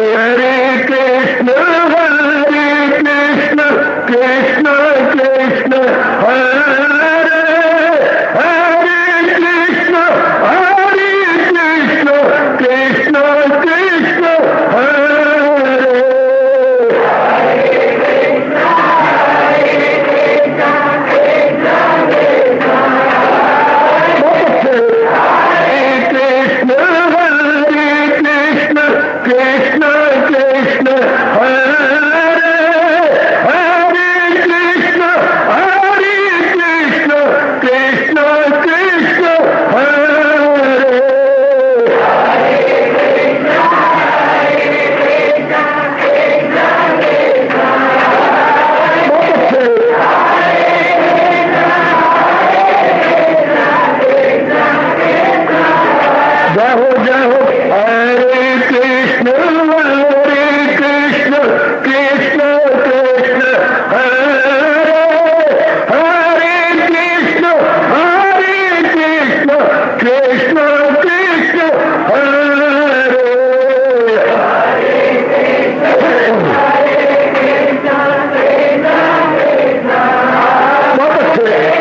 हरे कृष्ण कृष्ण कृष्ण हरे हरे कृष्ण कृष्ण कृष्ण हरे कृष्ण कृष्ण हरे हरे कृष्ण कृष्ण कृष्ण हरे जय हो हरे कृष्ण कृष्ण कृष्ण हरे हरे कृष्ण कृष्ण कृष्ण हरे बहुत अच्छे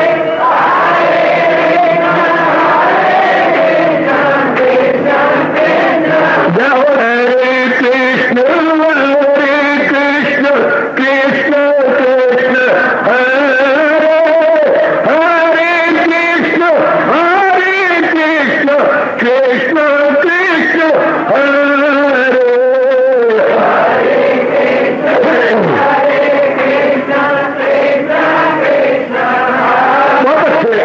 जय हो हरे कृष्ण कृष्ण कृष्ण हरे हरे कृष्ण कृष्ण कृष्ण हरे बहुत अच्छे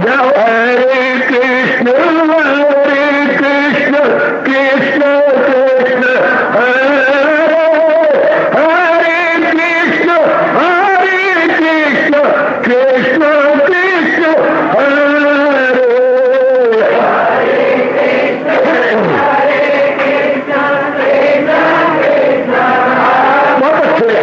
जय हो हरे कृष्ण कृष्ण कृष्ण हरे हरे कृष्ण कृष्ण कृष्ण हरे बहुत अच्छे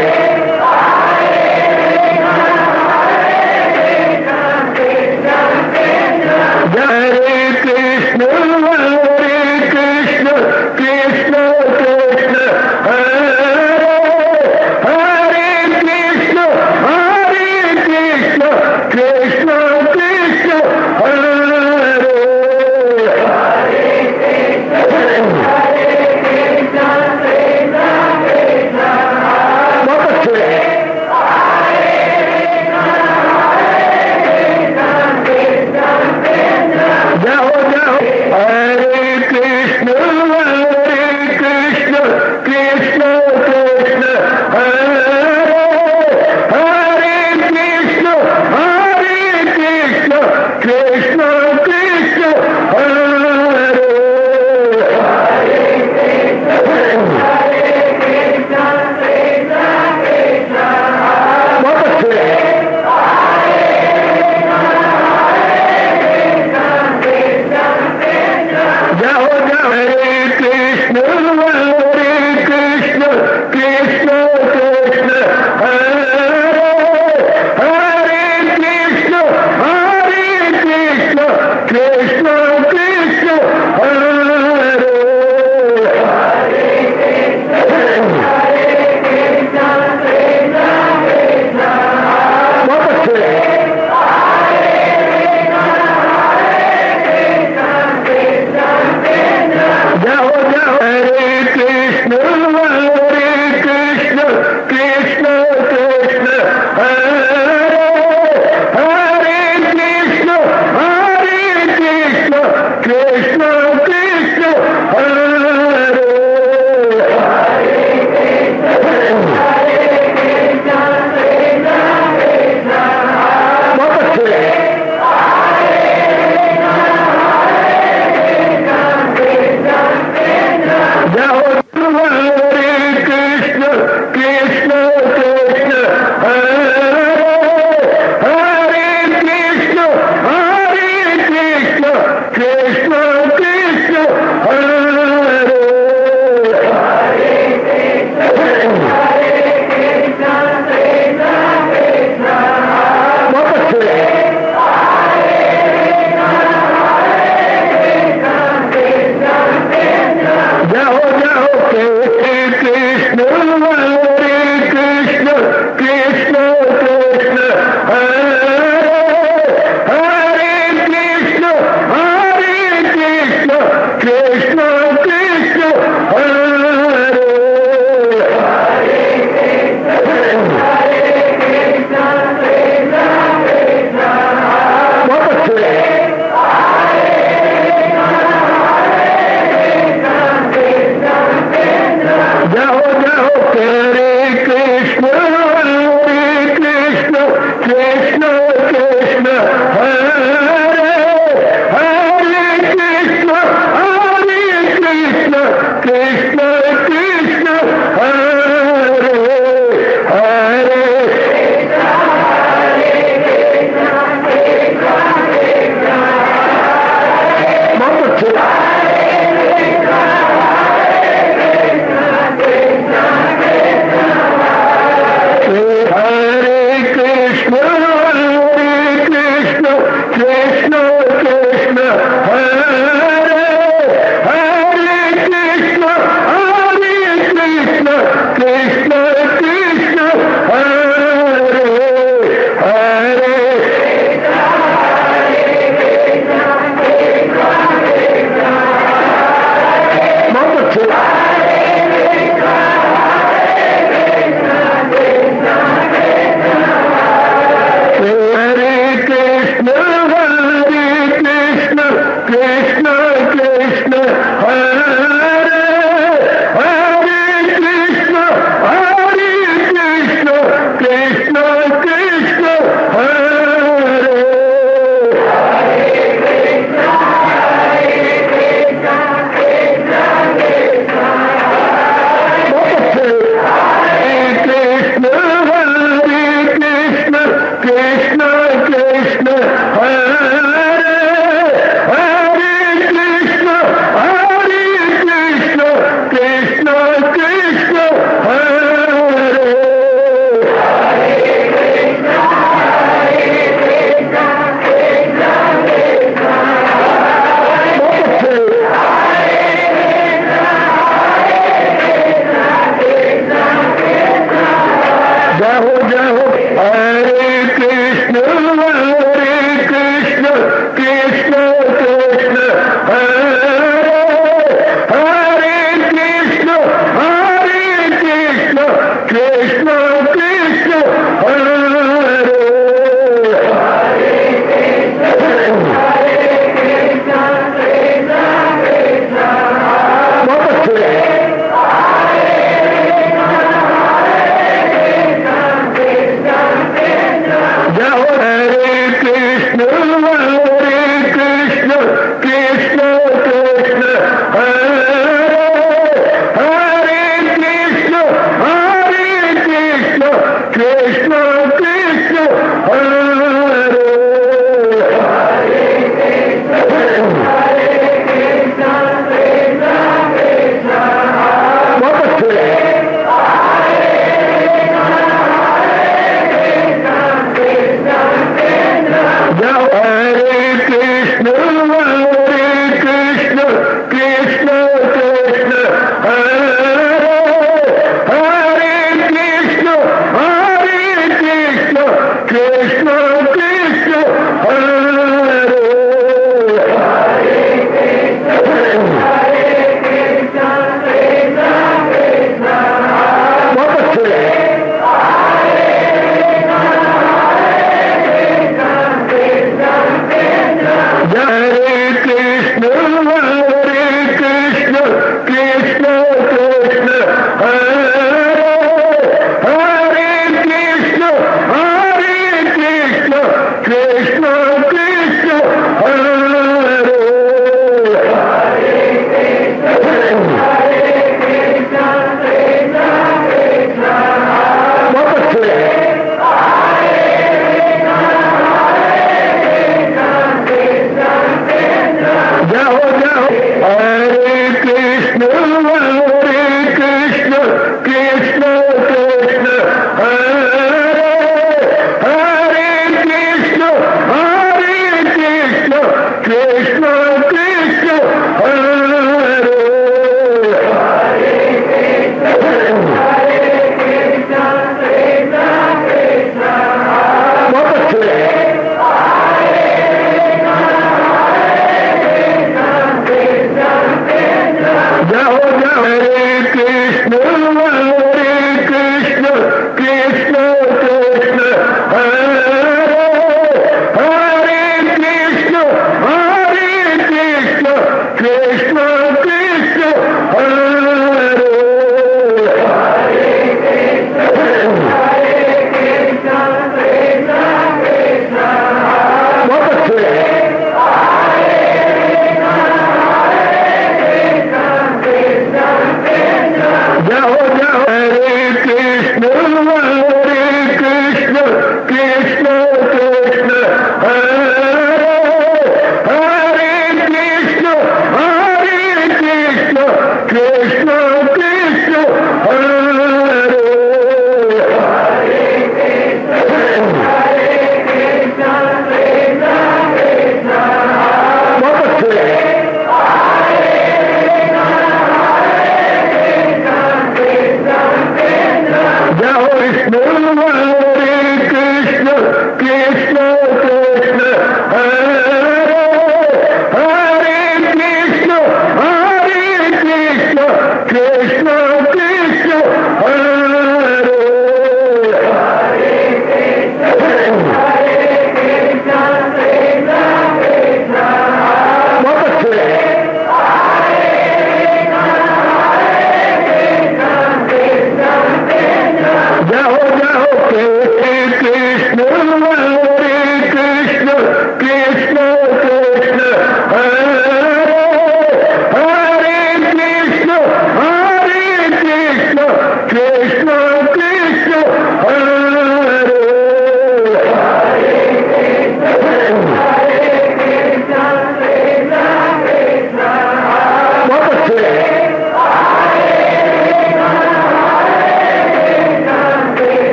हरे कृष्ण कृष्ण हरे हरे कृष्ण कृष्ण कृष्ण हरे बहुत अच्छे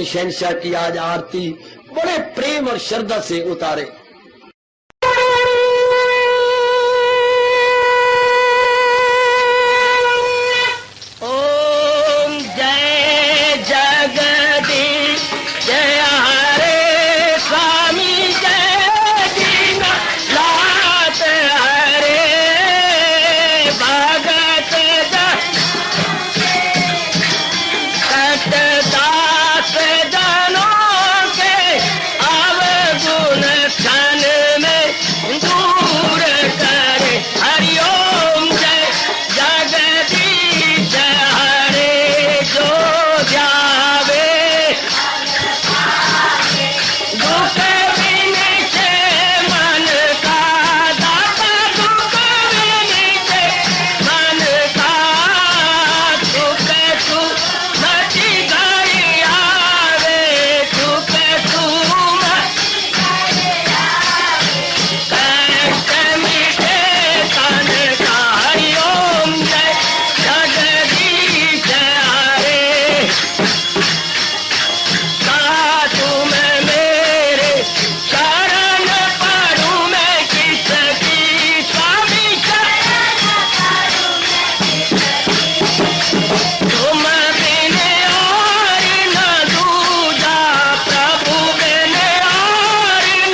अपनी शहनशाह की आज आरती बड़े प्रेम और श्रद्धा से उतारे। ओम जय जगदीश जय हरे स्वामी जय दीनानाथ हरे भगत दास जनों के अवगुण क्षण में दूर करे। हरिओम जय जगदीश हरे जो जावे दुख विनिचे मन का दाता दुख विनिचे मन का सुख तू मची गई आवे सुख तू कष्ट मिटे तन का। हरिओम जय जगदीश हरे तुम मेरे शरण पड़ूं मैं किसकी स्वामी तुम बिन और न दूजा प्रभु बिन और न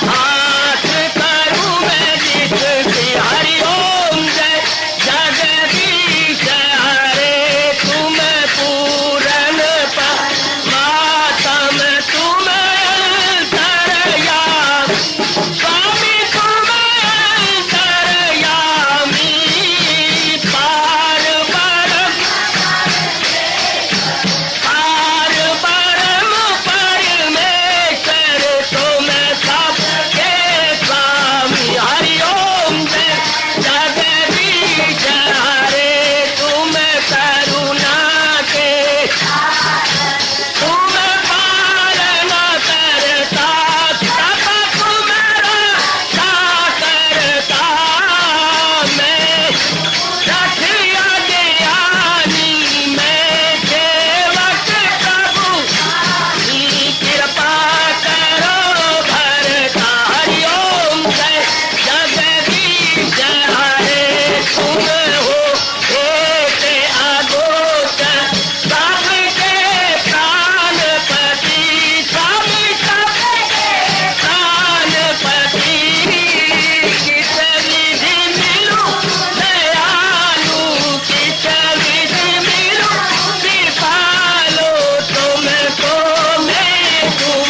हाथ करूं मैं जिसकी। हरिओम जय जगदीश हरे तुम पूरन मातम तुम तरया स्वामी तुम तरयामी पार परम परमेश्वर तुम सबके स्वामी। हरिओम जय जगदीश हरे तुम करुणा के तुम पालना करता सब तुम्हारा करता मैं रखिया ज्ञानी मैं सेवक प्रभु कृपा करो भरता। हरिओम जय जगदीश हरे तुम हो एक अगोचर सबके प्राणपति स्वामी सबके प्राणपति किस विधि मिलूं दयालु किस विधि मिलूं कृपालो तुमको मैं तुम।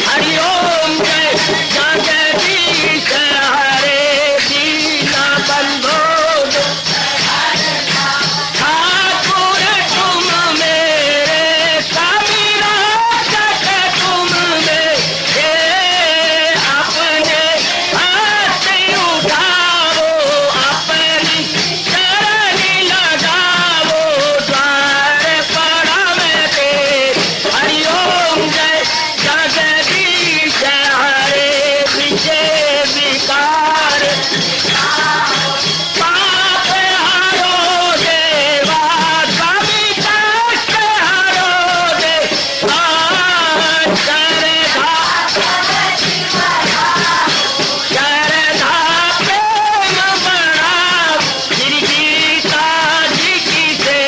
हरिओम जय जगदीश हरे दीना बंधो ठाकुर तुम मेरे स्वामी रक्षक तुम मेरे अपने हाथ उठाओ अपनी शरण लगाओ द्वार पड़ा मैं तेरे। हरिओम जय जगदीश हरे विजय विकार पाप हरो देवा स्वामी कष्ट हरो देवा श्रद्धा प्रेम बड़ा गिरगीता जी की से।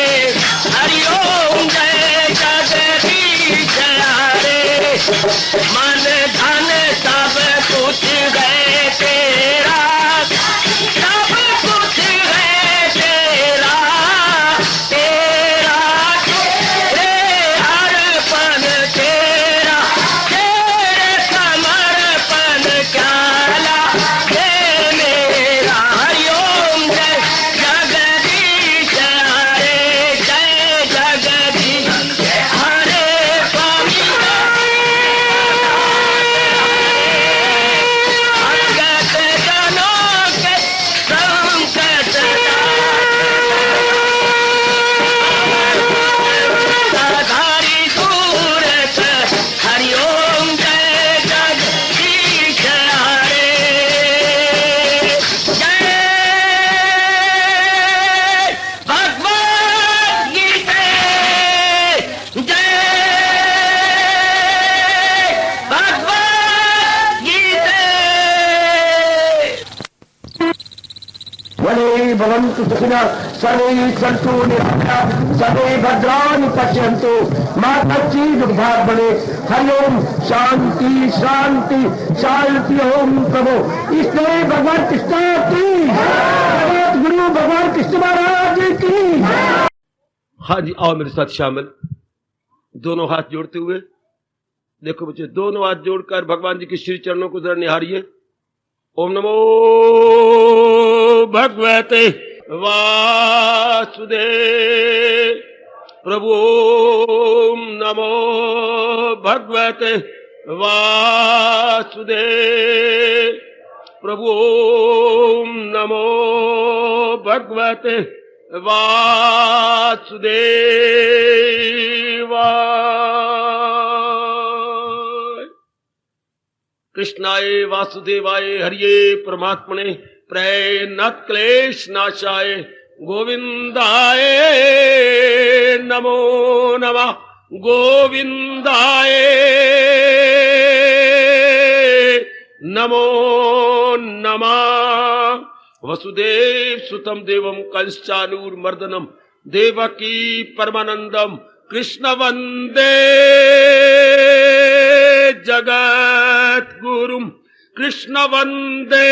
हरिओम जय जगदीश हरे मन धन सब कुछ है तेरा सब कुछ है तेरा तेरा तेरे अर्पण तेरा तेरे समर्पण क्या लागे मेरा। हरिओम जय जगदीश हरे जय जगदीश हरे स्वामी भवन्तु सुखिनः सर्वे सन्तु निरामयाः सर्वे भद्राणि पश्यन्तु मा कश्चित् दुर्भाग्यं भवेत्। हरि ओम शांति शांति शांति। ओम प्रभु इसलिए भगवान कृष्ण की गुरु भगवान कृष्ण महाराज की। हाँ जी, आओ मेरे साथ शामिल, दोनों हाथ जोड़ते हुए। देखो बच्चे, दोनों हाथ जोड़कर भगवान जी के श्री चरणों को जरा निहारिए। ओम नमो भगवते वासुदेव प्रभु। ओम नमो भगवते वासुदेव प्रभु। ओम नमो भगवते वासुदेवाय। कृष्णाय वासुदेवाय हरिये परमात्मने प्रणत क्लेश नाशाय गोविंदाय नमो नमः। गोविंदाय नमो नमः। वसुदेव सुतम देवम कंसचानूरमर्दनम देवकी परमानंदम कृष्ण वंदे जगत गुरुम। कृष्ण वंदे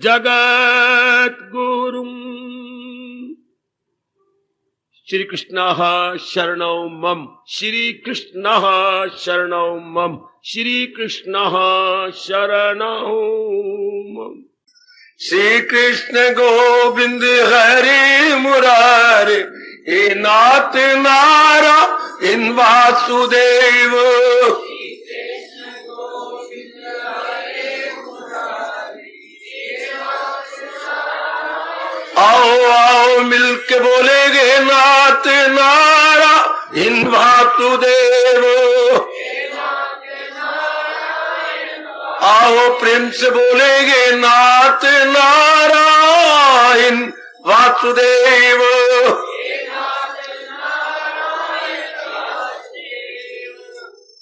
जगत गुरुम। श्री कृष्ण शरणौ मम। श्री कृष्ण शरणौ मम। श्री कृष्ण शरणौ मम। श्री कृष्ण गोविंद हरे मुरारे हे नाथ नारायण वासुदेव। आओ आओ मिलके बोलेंगे नाथ नारायण वासुदेव। आओ प्रेम से बोलेंगे नाथ नारायण वासुदेव।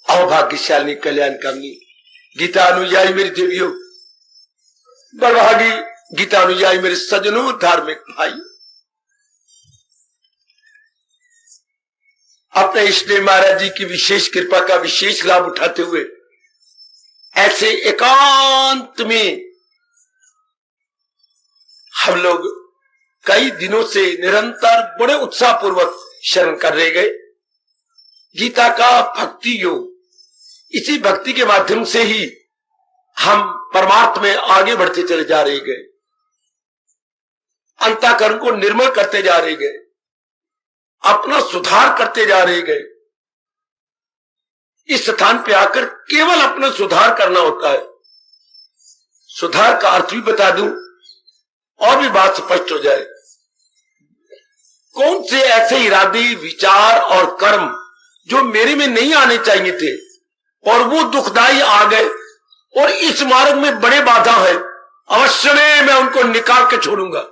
आओ भाग्यशाली कल्याणकामी गीता अनुयायी मेरी देवियों, बड़भागी गीता अनुयायी मेरे सज्जनों, धार्मिक भाई, अपने इष्टदेव महाराज जी की विशेष कृपा का विशेष लाभ उठाते हुए ऐसे एकांत में हम लोग कई दिनों से निरंतर बड़े उत्साह पूर्वक शरण कर रहे गए। गीता का भक्ति योग, इसी भक्ति के माध्यम से ही हम परमार्थ में आगे बढ़ते चले जा रहे गए, अंतःकरण को निर्मल करते जा रहे गए, अपना सुधार करते जा रहे गए। इस स्थान पे आकर केवल अपना सुधार करना होता है। सुधार का अर्थ भी बता दूं और भी बात स्पष्ट हो जाए। कौन से ऐसे इरादे, विचार और कर्म जो मेरे में नहीं आने चाहिए थे और वो दुखदाई आ गए और इस मार्ग में बड़े बाधा है, अवश्य मैं उनको निकाल के छोड़ूंगा।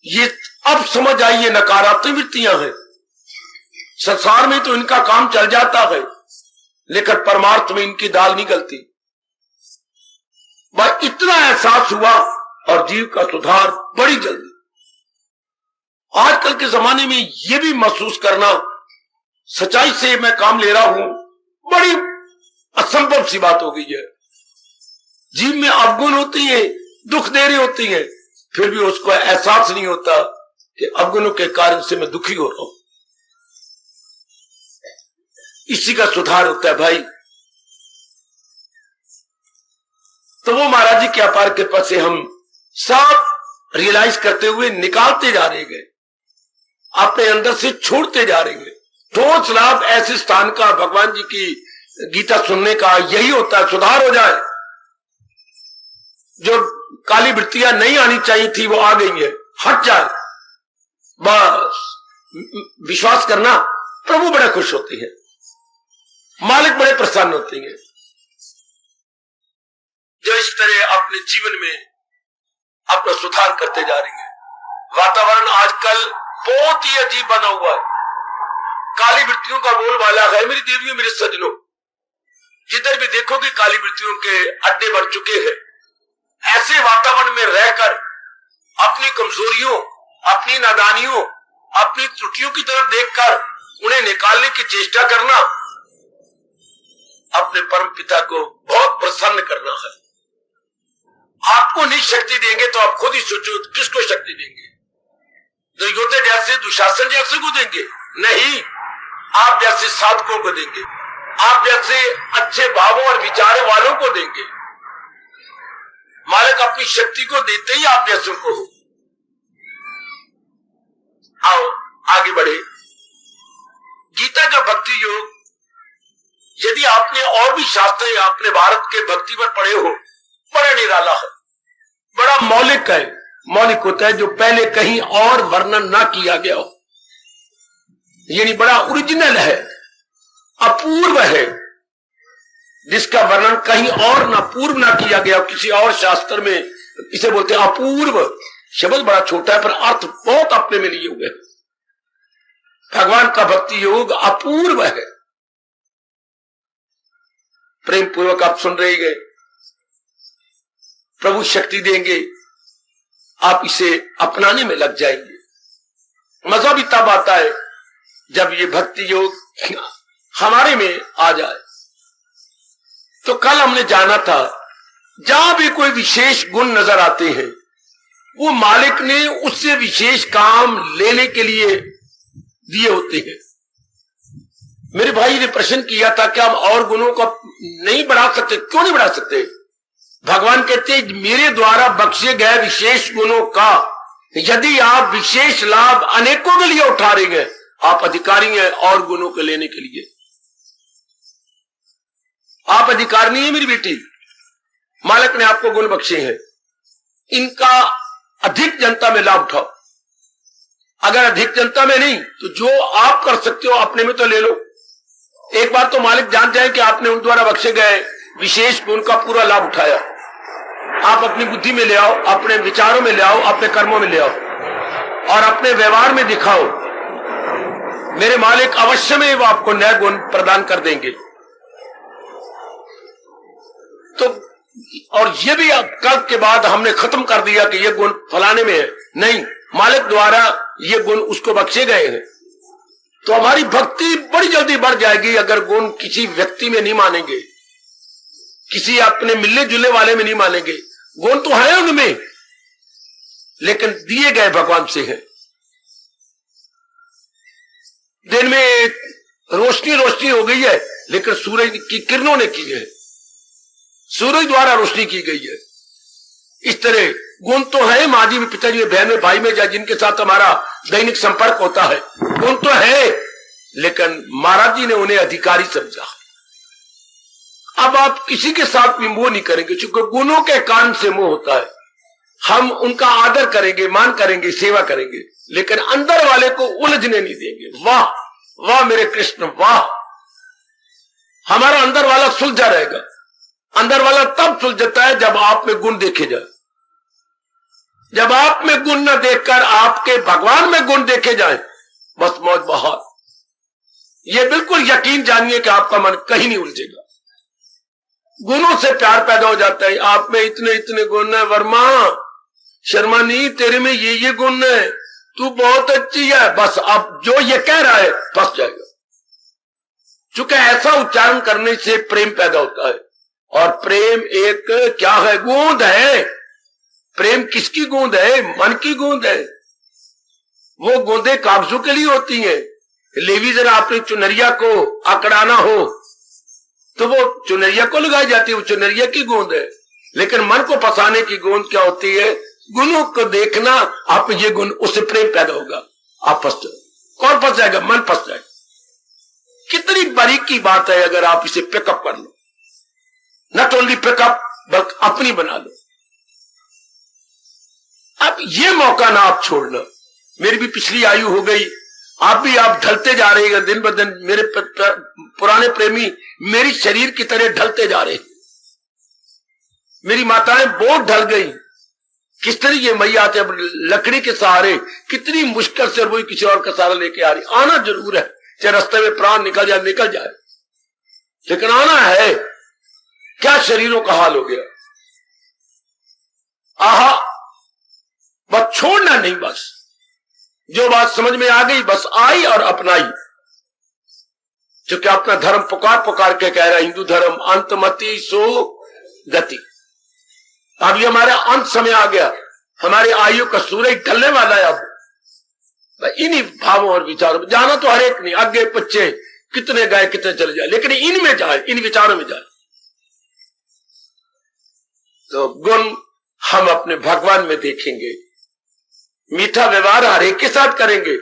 ये अब समझ आई, ये नकारात्मक वृत्तियां हैं। संसार में तो इनका काम चल जाता है, लेकिन परमार्थ में इनकी दाल नहीं गलती। वह इतना एहसास हुआ और जीव का सुधार बड़ी जल्दी। आजकल के जमाने में यह भी महसूस करना, सच्चाई से मैं काम ले रहा हूं, बड़ी असंभव सी बात हो गई है। जीव में अवगुण होती है, दुख दे रही होती है, फिर भी उसको एहसास नहीं होता कि अवगुणों के कारण से मैं दुखी हो रहा हूं। इसी का सुधार होता है भाई। तो वो महाराज जी की अपार कृपा से हम सब रियलाइज करते हुए निकालते जा रहे गए, अपने अंदर से छोड़ते जा रहे गए। ठोस लाभ ऐसे स्थान का, भगवान जी की गीता सुनने का यही होता है, सुधार हो जाए। जो काली वृत्तियां नहीं आनी चाहिए थी वो आ गई है, हट जाए, बस विश्वास करना। प्रभु बड़े खुश होती है, मालिक बड़े प्रसन्न होते हैं जो इस तरह अपने जीवन में अपना सुधार करते जा रही है। वातावरण आजकल बहुत ही अजीब बना हुआ है, काली वृत्तियों का बोलबाला है। मेरी देवियों, मेरे सज्जनों, जिधर भी देखोगे काली वृत्तियों के अड्डे बन चुके हैं। ऐसे वातावरण में रहकर अपनी कमजोरियों, अपनी नादानियों, अपनी त्रुटियों की तरफ देखकर उन्हें निकालने की चेष्टा करना अपने परम पिता को बहुत प्रसन्न करना है। आपको नहीं शक्ति देंगे तो आप खुद ही सोचो किसको शक्ति देंगे? दुर्योधन जैसे, दुशासन जैसे को देंगे? नहीं, आप जैसे साधकों को देंगे, आप जैसे अच्छे भावों और विचारों वालों को देंगे। मालिक अपनी शक्ति को देते ही आप जैसों को हो। आओ आगे बढ़े। गीता का भक्ति योग, यदि आपने और भी शास्त्र आपने भारत के भक्ति पर पढ़े हो, बड़ा निराला है, बड़ा मौलिक है। मौलिक होता है जो पहले कहीं और वर्णन ना किया गया हो, यानी बड़ा ओरिजिनल है, अपूर्व है, जिसका वर्णन कहीं और ना पूर्व ना किया गया हो किसी और शास्त्र में। इसे बोलते हैं अपूर्व। शब्द बड़ा छोटा है पर अर्थ बहुत अपने में लिए हुए। भगवान का भक्ति योग अपूर्व है। प्रेम पूर्वक आप सुन रहे गए। प्रभु शक्ति देंगे, आप इसे अपनाने में लग जाएंगे। मजा भी तब आता है जब ये भक्ति योग हमारे में आ जाए। तो कल हमने जाना था, जहां भी कोई विशेष गुण नजर आते हैं, वो मालिक ने उससे विशेष काम लेने के लिए दिए होते हैं। मेरे भाई ने प्रश्न किया था कि हम और गुणों को नहीं बढ़ा सकते? क्यों नहीं बढ़ा सकते? भगवान कहते हैं मेरे द्वारा बख्शे गए विशेष गुणों का यदि आप विशेष लाभ अनेकों के लिए उठा रहे हैं, आप अधिकारी हैं और गुणों को लेने के लिए। आप अधिकार नहीं है मेरी बेटी, मालिक ने आपको गुण बख्शे हैं, इनका अधिक जनता में लाभ उठाओ। अगर अधिक जनता में नहीं तो जो आप कर सकते हो अपने में तो ले लो। एक बार तो मालिक जान जाए कि आपने उन द्वारा बख्शे गए विशेष गुण का पूरा लाभ उठाया। आप अपनी बुद्धि में ले आओ, अपने विचारों में ले आओ, अपने कर्मों में ले आओ और अपने व्यवहार में दिखाओ। मेरे मालिक अवश्य में वो आपको नए गुण प्रदान कर देंगे। तो और ये भी कल के बाद हमने खत्म कर दिया कि ये गुण फलाने में है, नहीं, मालिक द्वारा ये गुण उसको बख्शे गए हैं। तो हमारी भक्ति बड़ी जल्दी बढ़ जाएगी अगर गुण किसी व्यक्ति में नहीं मानेंगे, किसी अपने मिलने जुलने वाले में नहीं मानेंगे। गुण तो है उनमें, लेकिन दिए गए भगवान से है। दिन में रोशनी रोशनी हो गई है, लेकिन सूरज की किरणों ने की है, सूरज द्वारा रोशनी की गई है। इस तरह गुण तो है, माँ जी में, पिताजी में, बहन में, भाई में, या जिनके साथ हमारा दैनिक संपर्क होता है, गुण तो है, लेकिन महाराज जी ने उन्हें अधिकारी समझा। अब आप किसी के साथ भी मोह नहीं करेंगे, क्योंकि गुणों के कारण से मोह होता है। हम उनका आदर करेंगे, मान करेंगे, सेवा करेंगे, लेकिन अंदर वाले को उलझने नहीं देंगे। वाह वाह मेरे कृष्ण वाह। हमारा अंदर वाला सुलझा रहेगा। अंदर वाला तब सुलझता है जब आप में गुण देखे जाए। जब आप में गुण न देखकर आपके भगवान में गुण देखे जाए, बस मौज बहार। ये बिल्कुल यकीन जानिए कि आपका मन कहीं नहीं उलझेगा। गुणों से प्यार पैदा हो जाता है। आप में इतने इतने गुण है, वर्मा शर्मा नहीं, तेरे में ये गुण है, तू बहुत अच्छी है, बस अब जो ये कह रहा है फंस जाएगा। चूंकि ऐसा उच्चारण करने से प्रेम पैदा होता है, और प्रेम एक क्या है? गूंद है। प्रेम किसकी गूंद है? मन की गूंद है। वो गूंदें कागजों के लिए होती हैं। लेवी जरा आपने चुनरिया को अकड़ाना हो तो वो चुनरिया को लगाई जाती है, वो चुनरिया की गूंद है। लेकिन मन को फंसाने की गूंद क्या होती है? गुणों को देखना। आप ये गुण, उससे प्रेम पैदा होगा, आप फंस जाओ। कौन फंस जाएगा? मन फंस जाएगा। कितनी बारीक की बात है अगर आप इसे पिकअप कर लो। नॉट ओनली पिकअप बल्कि अपनी बना लो। अब ये मौका ना आप छोड़ना। मेरी भी पिछली आयु हो गई, आप ढलते जा रहे हैं दिन ब दिन। मेरे पुराने प्रेमी मेरी शरीर की तरह ढलते जा रहे हैं। मेरी माताएं बहुत ढल गई। किस तरह ये मैया आते लकड़ी के सहारे, कितनी मुश्किल से वो किसी और का सहारा लेके आ रही। आना जरूर है, चाहे रास्ते में प्राण निकल जाए निकल जाए। लेकिन आना है। क्या शरीरों का हाल हो गया। आहा, बस छोड़ना नहीं, बस जो बात समझ में आ गई बस आई और अपनाई। क्योंकि अपना धर्म पुकार पुकार के कह रहा है, हिंदू धर्म अंतमति सो गति। अब ये हमारा अंत समय आ गया, हमारे आयु का सूरज ढलने वाला है। अब इन्हीं भावों और विचारों में जाना तो हर एक नहीं, आगे पीछे कितने गए कितने चले जाए, लेकिन इनमें जाए, इन विचारों में जाए। तो गुण हम अपने भगवान में देखेंगे, मीठा व्यवहार हर एक के साथ करेंगे।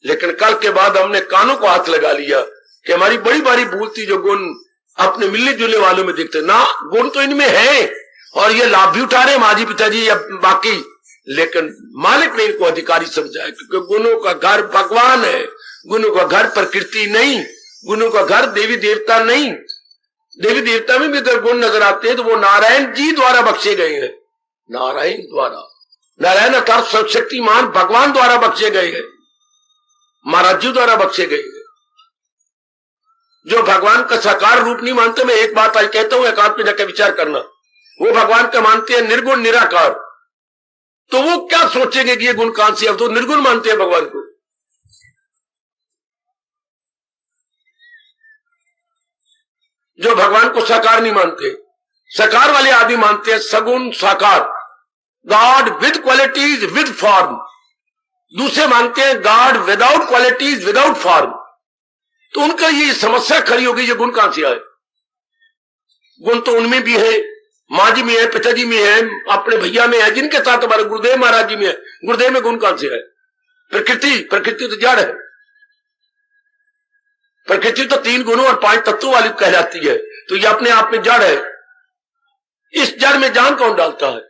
लेकिन कल के बाद हमने कानों को हाथ लगा लिया कि हमारी बड़ी बड़ी भूल थी, जो गुण अपने मिलने जुलने वालों में दिखते ना, गुण तो इनमें है और ये लाभ भी उठा रहे माँ जी पिताजी या बाकी, लेकिन मालिक ने इनको अधिकारी समझा है। क्योंकि गुणों का घर भगवान है, गुणों का घर प्रकृति नहीं, गुणों का घर देवी देवता नहीं। देवी देवता में भी अगर गुण नजर आते हैं तो वो नारायण जी द्वारा बख्शे गए हैं। नारायण द्वारा, नारायण अर्थात सर्वशक्तिमान भगवान द्वारा बख्शे गए हैं, महाराज जी द्वारा बख्शे गए हैं। जो भगवान का साकार रूप नहीं मानते, मैं एक बात आज कहता हूं, एकांत में जाकर विचार करना, वो भगवान का मानते हैं निर्गुण निराकार, तो वो क्या सोचेंगे कि ये गुण कहां से, अब तो निर्गुण मानते हैं भगवान को। जो भगवान को साकार नहीं मानते, साकार वाले आदमी मानते हैं सगुण साकार, God with qualities with form. दूसरे मानते हैं God without qualities without form. तो उनका ये समस्या खड़ी होगी, ये गुण कहां से आए। गुण तो उनमें भी है, माँ जी में है, पिताजी में है, अपने भैया में है, जिनके साथ हमारे गुरुदेव महाराज जी में है। गुरुदेव में गुण कहां से है। प्रकृति, प्रकृति तो जड़ है। प्रकृति तो 3 गुणों और 5 तत्वों वाली कहलाती है, तो ये अपने आप में जड़ है। इस जड़ में जान कौन डालता है।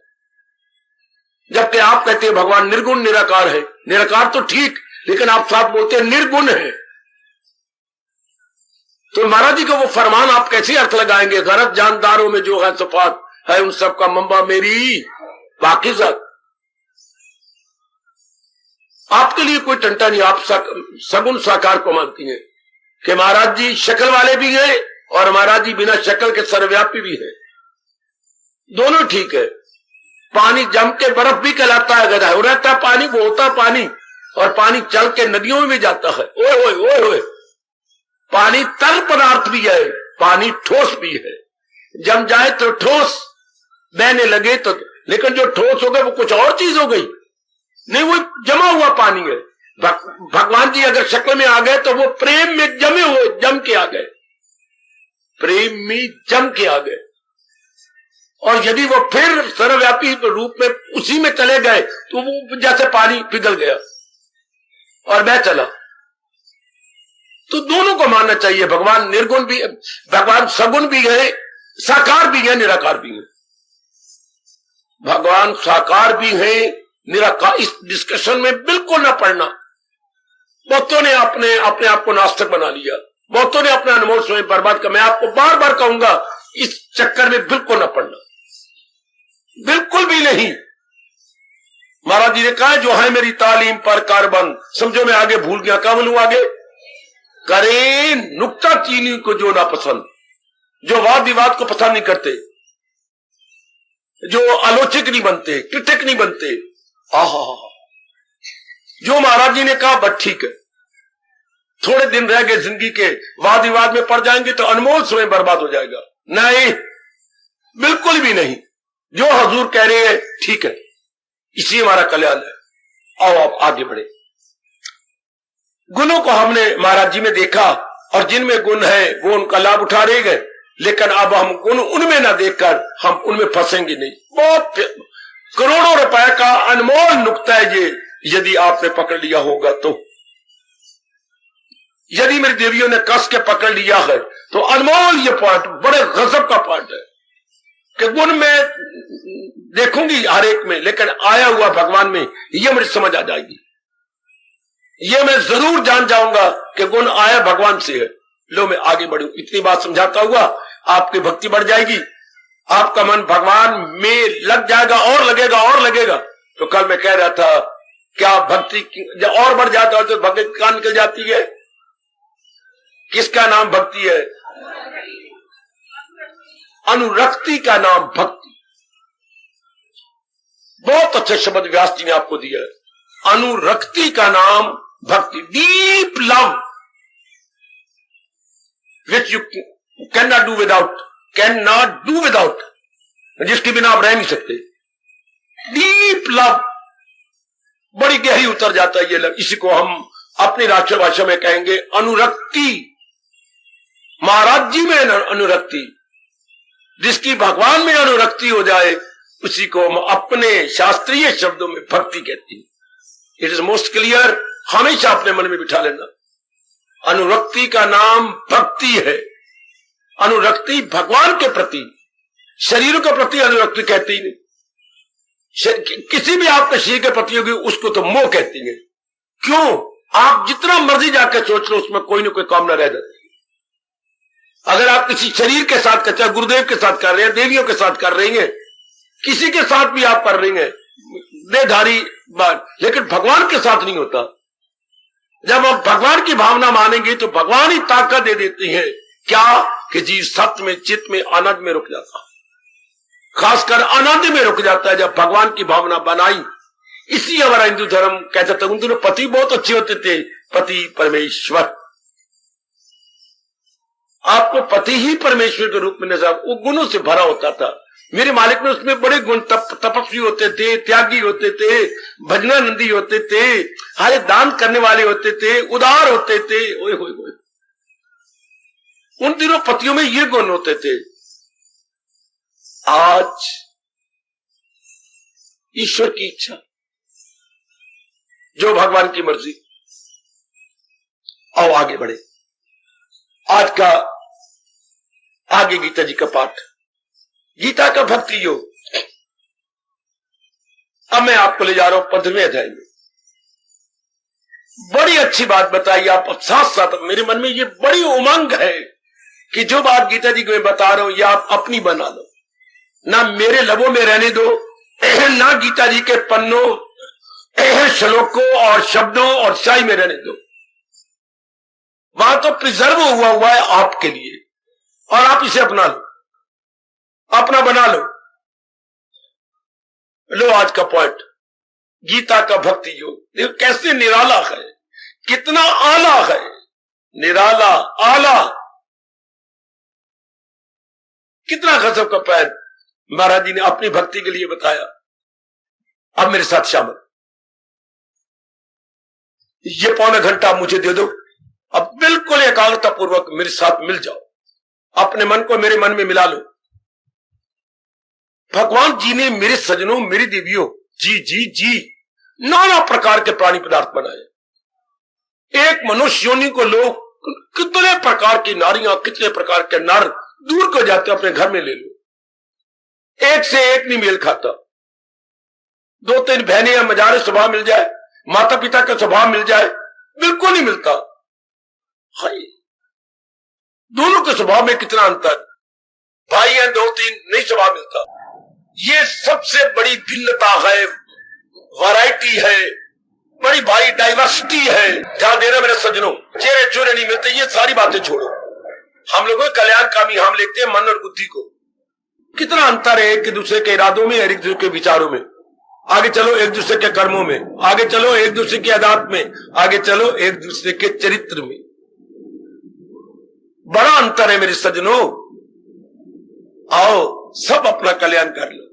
जबकि आप कहते हैं भगवान निर्गुण निराकार है। निराकार तो ठीक, लेकिन आप साथ बोलते हैं निर्गुण है। तो महाराज जी का वो फरमान आप कैसे अर्थ लगाएंगे। गरज जानदारों में जो है सफात है, उन सब का मंबा मेरी बाकी साथ। आपके लिए कोई टंटा नहीं, आप सगुण साकार को मानती हैं कि महाराज जी शक्ल वाले भी हैं और महाराज जी बिना शक्ल के सर्वव्यापी भी है। दोनों ठीक है। पानी जम के बर्फ भी कहलाता है, गधा हो रहता है पानी, वो होता पानी, और पानी चल के नदियों में भी जाता है। ओए ओए ओए ओए, पानी तरल पदार्थ भी है, पानी ठोस भी है। जम जाए तो ठोस, बहने लगे तो, लेकिन जो ठोस हो गए वो कुछ और चीज हो गई नहीं, वो जमा हुआ पानी है। भगवान जी अगर शक्ल में आ गए तो वो प्रेम में जमे हुए, जम के आ गए, प्रेम में जम के आ गए। और यदि वो फिर सर्वव्यापी रूप में उसी में चले गए तो वो जैसे पानी पिघल गया और बह चला। तो दोनों को मानना चाहिए। भगवान निर्गुण भी, भगवान सगुण भी है, साकार भी है, निराकार भी है। भगवान साकार भी है, निराकार। इस डिस्कशन में बिल्कुल ना पढ़ना। बहुतों ने अपने आप को नास्तिक बना लिया, बहुतों ने अपना अनमोल समय बर्बाद कर। मैं आपको बार बार कहूंगा, इस चक्कर में बिल्कुल ना पड़ना, बिल्कुल भी नहीं। महाराज जी ने कहा जो है मेरी तालीम पर कारबंद। समझो मैं आगे भूल गया, क्या बोलूं आगे। करे नुक्ता चीनी को जो ना पसंद, जो वाद विवाद को पसंद नहीं करते, जो आलोचक नहीं बनते, क्रिटिक नहीं बनते। आहा, जो महाराज जी ने कहा बस ठीक है। थोड़े दिन रह गए जिंदगी के, वाद विवाद में पड़ जाएंगे तो अनमोल समय बर्बाद हो जाएगा। नहीं, बिल्कुल भी नहीं। जो हजूर कह रहे हैं ठीक है, इसी हमारा कल्याण है। आओ आप आगे बढ़े। गुणों को हमने महाराज जी में देखा, और जिनमें गुण है वो उनका लाभ उठा रहे गए। लेकिन अब हम गुण उनमें ना देखकर हम उनमें फंसेंगे नहीं। बहुत करोड़ों रुपए का अनमोल नुक्ता है ये, यदि आपने पकड़ लिया होगा तो। यदि मेरी देवियों ने कस के पकड़ लिया है तो अनमोल ये पॉइंट, बड़े गजब का पॉइंट है कि गुण में देखूंगी हर एक में, लेकिन आया हुआ भगवान में ये मुझे समझ आ जाएगी। ये मैं जरूर जान जाऊंगा कि गुण आया भगवान से है। लो मैं आगे बढ़ू। इतनी बात समझाता हुआ आपकी भक्ति बढ़ जाएगी, आपका मन भगवान में लग जाएगा, और लगेगा और लगेगा। तो कल मैं कह रहा था क्या भक्ति जब और बढ़ जाता है तो भक्ति कहाँ निकल जाती है। किसका नाम भक्ति है। अनुरक्ति का नाम भक्ति। बहुत अच्छा शब्द व्यास जी ने आपको दिया है। अनुरक्ति का नाम भक्ति, deep love which you can not do without, जिसके बिना आप रह नहीं सकते। डीप लव, बड़ी गहरी उतर जाता है ये लव। इसी को हम अपनी राष्ट्रीय भाषा में कहेंगे अनुरक्ति। महाराज जी में अनुरक्ति, जिसकी भगवान में अनुरक्ति हो जाए उसी को हम अपने शास्त्रीय शब्दों में भक्ति कहते हैं। इट इज मोस्ट क्लियर, हमेशा अपने मन में बिठा लेना। अनुरक्ति का नाम भक्ति है। अनुरक्ति भगवान के प्रति, शरीर के प्रति अनुरक्ति कहती ही नहीं। किसी भी आपके शरीर के प्रति होगी उसको तो मोह कहती है। क्यों? आप जितना मर्जी जाकर सोच लो, उसमें कोई ना कोई कामना रह जाती है। अगर आप किसी शरीर के साथ कर, चाहे गुरुदेव के साथ कर रहे हैं, देवियों के साथ कर रही हैं, किसी के साथ भी आप कर रही हैं देहधारी बात, लेकिन भगवान के साथ नहीं होता। जब आप भगवान की भावना मानेंगे तो भगवान ही ताकत दे देती है। क्या? कि जीव सत्य में, चित्त में, आनंद में रुक जाता, खासकर आनंद में रुक जाता है जब भगवान की भावना बनाई। इसी हमारा हिंदू धर्म कहता था, उन दिनों पति बहुत अच्छे होते थे, पति परमेश्वर। आपको पति ही परमेश्वर के रूप में नजर, वो गुणों से भरा होता था। मेरे मालिक में उसमें बड़े गुण, तपस्वी होते थे, त्यागी होते थे, भजनानंदी होते थे, हरे दान करने वाले होते थे, उदार होते थे। ओए होए होए, उन दिनों पतियों में ये गुण होते थे। आज ईश्वर की इच्छा, जो भगवान की मर्जी। आओ आगे बढ़े। आज का आगे गीता जी का पाठ, गीता का भक्ति योग। अब मैं आपको ले जा रहा हूं 15वें अध्याय में। बड़ी अच्छी बात बताई आप, साथ साथ मेरे मन में ये बड़ी उमंग है कि जो बात गीता जी को मैं बता रहा हूं ये आप अपनी बना लो, ना मेरे लबों में रहने दो, ना गीता जी के पन्नों, श्लोकों और शब्दों और शाही में रहने दो। वहां तो प्रिजर्व हुआ है आपके लिए, और आप इसे अपना लो, अपना बना लो। लो आज का पॉइंट, गीता का भक्ति योग। देखो कैसे निराला है, कितना आला है, निराला आला, कितना गजब का पैर महाराज जी ने अपनी भक्ति के लिए बताया। अब मेरे साथ शामिल, ये पौना घंटा मुझे दे दो, अब बिल्कुल एकाग्रता पूर्वक मेरे साथ मिल जाओ, अपने मन को मेरे मन में मिला लो। भगवान जी ने मेरे सजनों, मेरी देवियों, जी जी जी नाना प्रकार के प्राणी पदार्थ बनाए। एक मनुष्य योनि को लोग कितने प्रकार की नारियां, कितने प्रकार के नर दूर को जाते, अपने घर में ले लो, एक से एक नहीं मेल खाता। 2-3 बहनें या मजारे स्वभाव मिल जाए, माता पिता का स्वभाव मिल जाए, बिल्कुल नहीं मिलता। हाय, दोनों के स्वभाव में कितना अंतर। भाई हैं 2-3, नहीं स्वभाव मिलता। ये सबसे बड़ी भिन्नता है, वैरायटी है, बड़ी भारी डाइवर्सिटी है। ध्यान देना मेरे सज्जनों, चेहरे चूरे नहीं मिलते। ये सारी बातें छोड़ो, हम लोगों कल्याणकामी हम लेते हैं मन और बुद्धि को। कितना अंतर है एक दूसरे के इरादों में, एक दूसरे के विचारों में। आगे चलो एक दूसरे के कर्मों में, आगे चलो एक दूसरे की आदत में, आगे चलो एक दूसरे के चरित्र में। बड़ा अंतर है मेरे सज्जनों। आओ सब अपना कल्याण कर लो।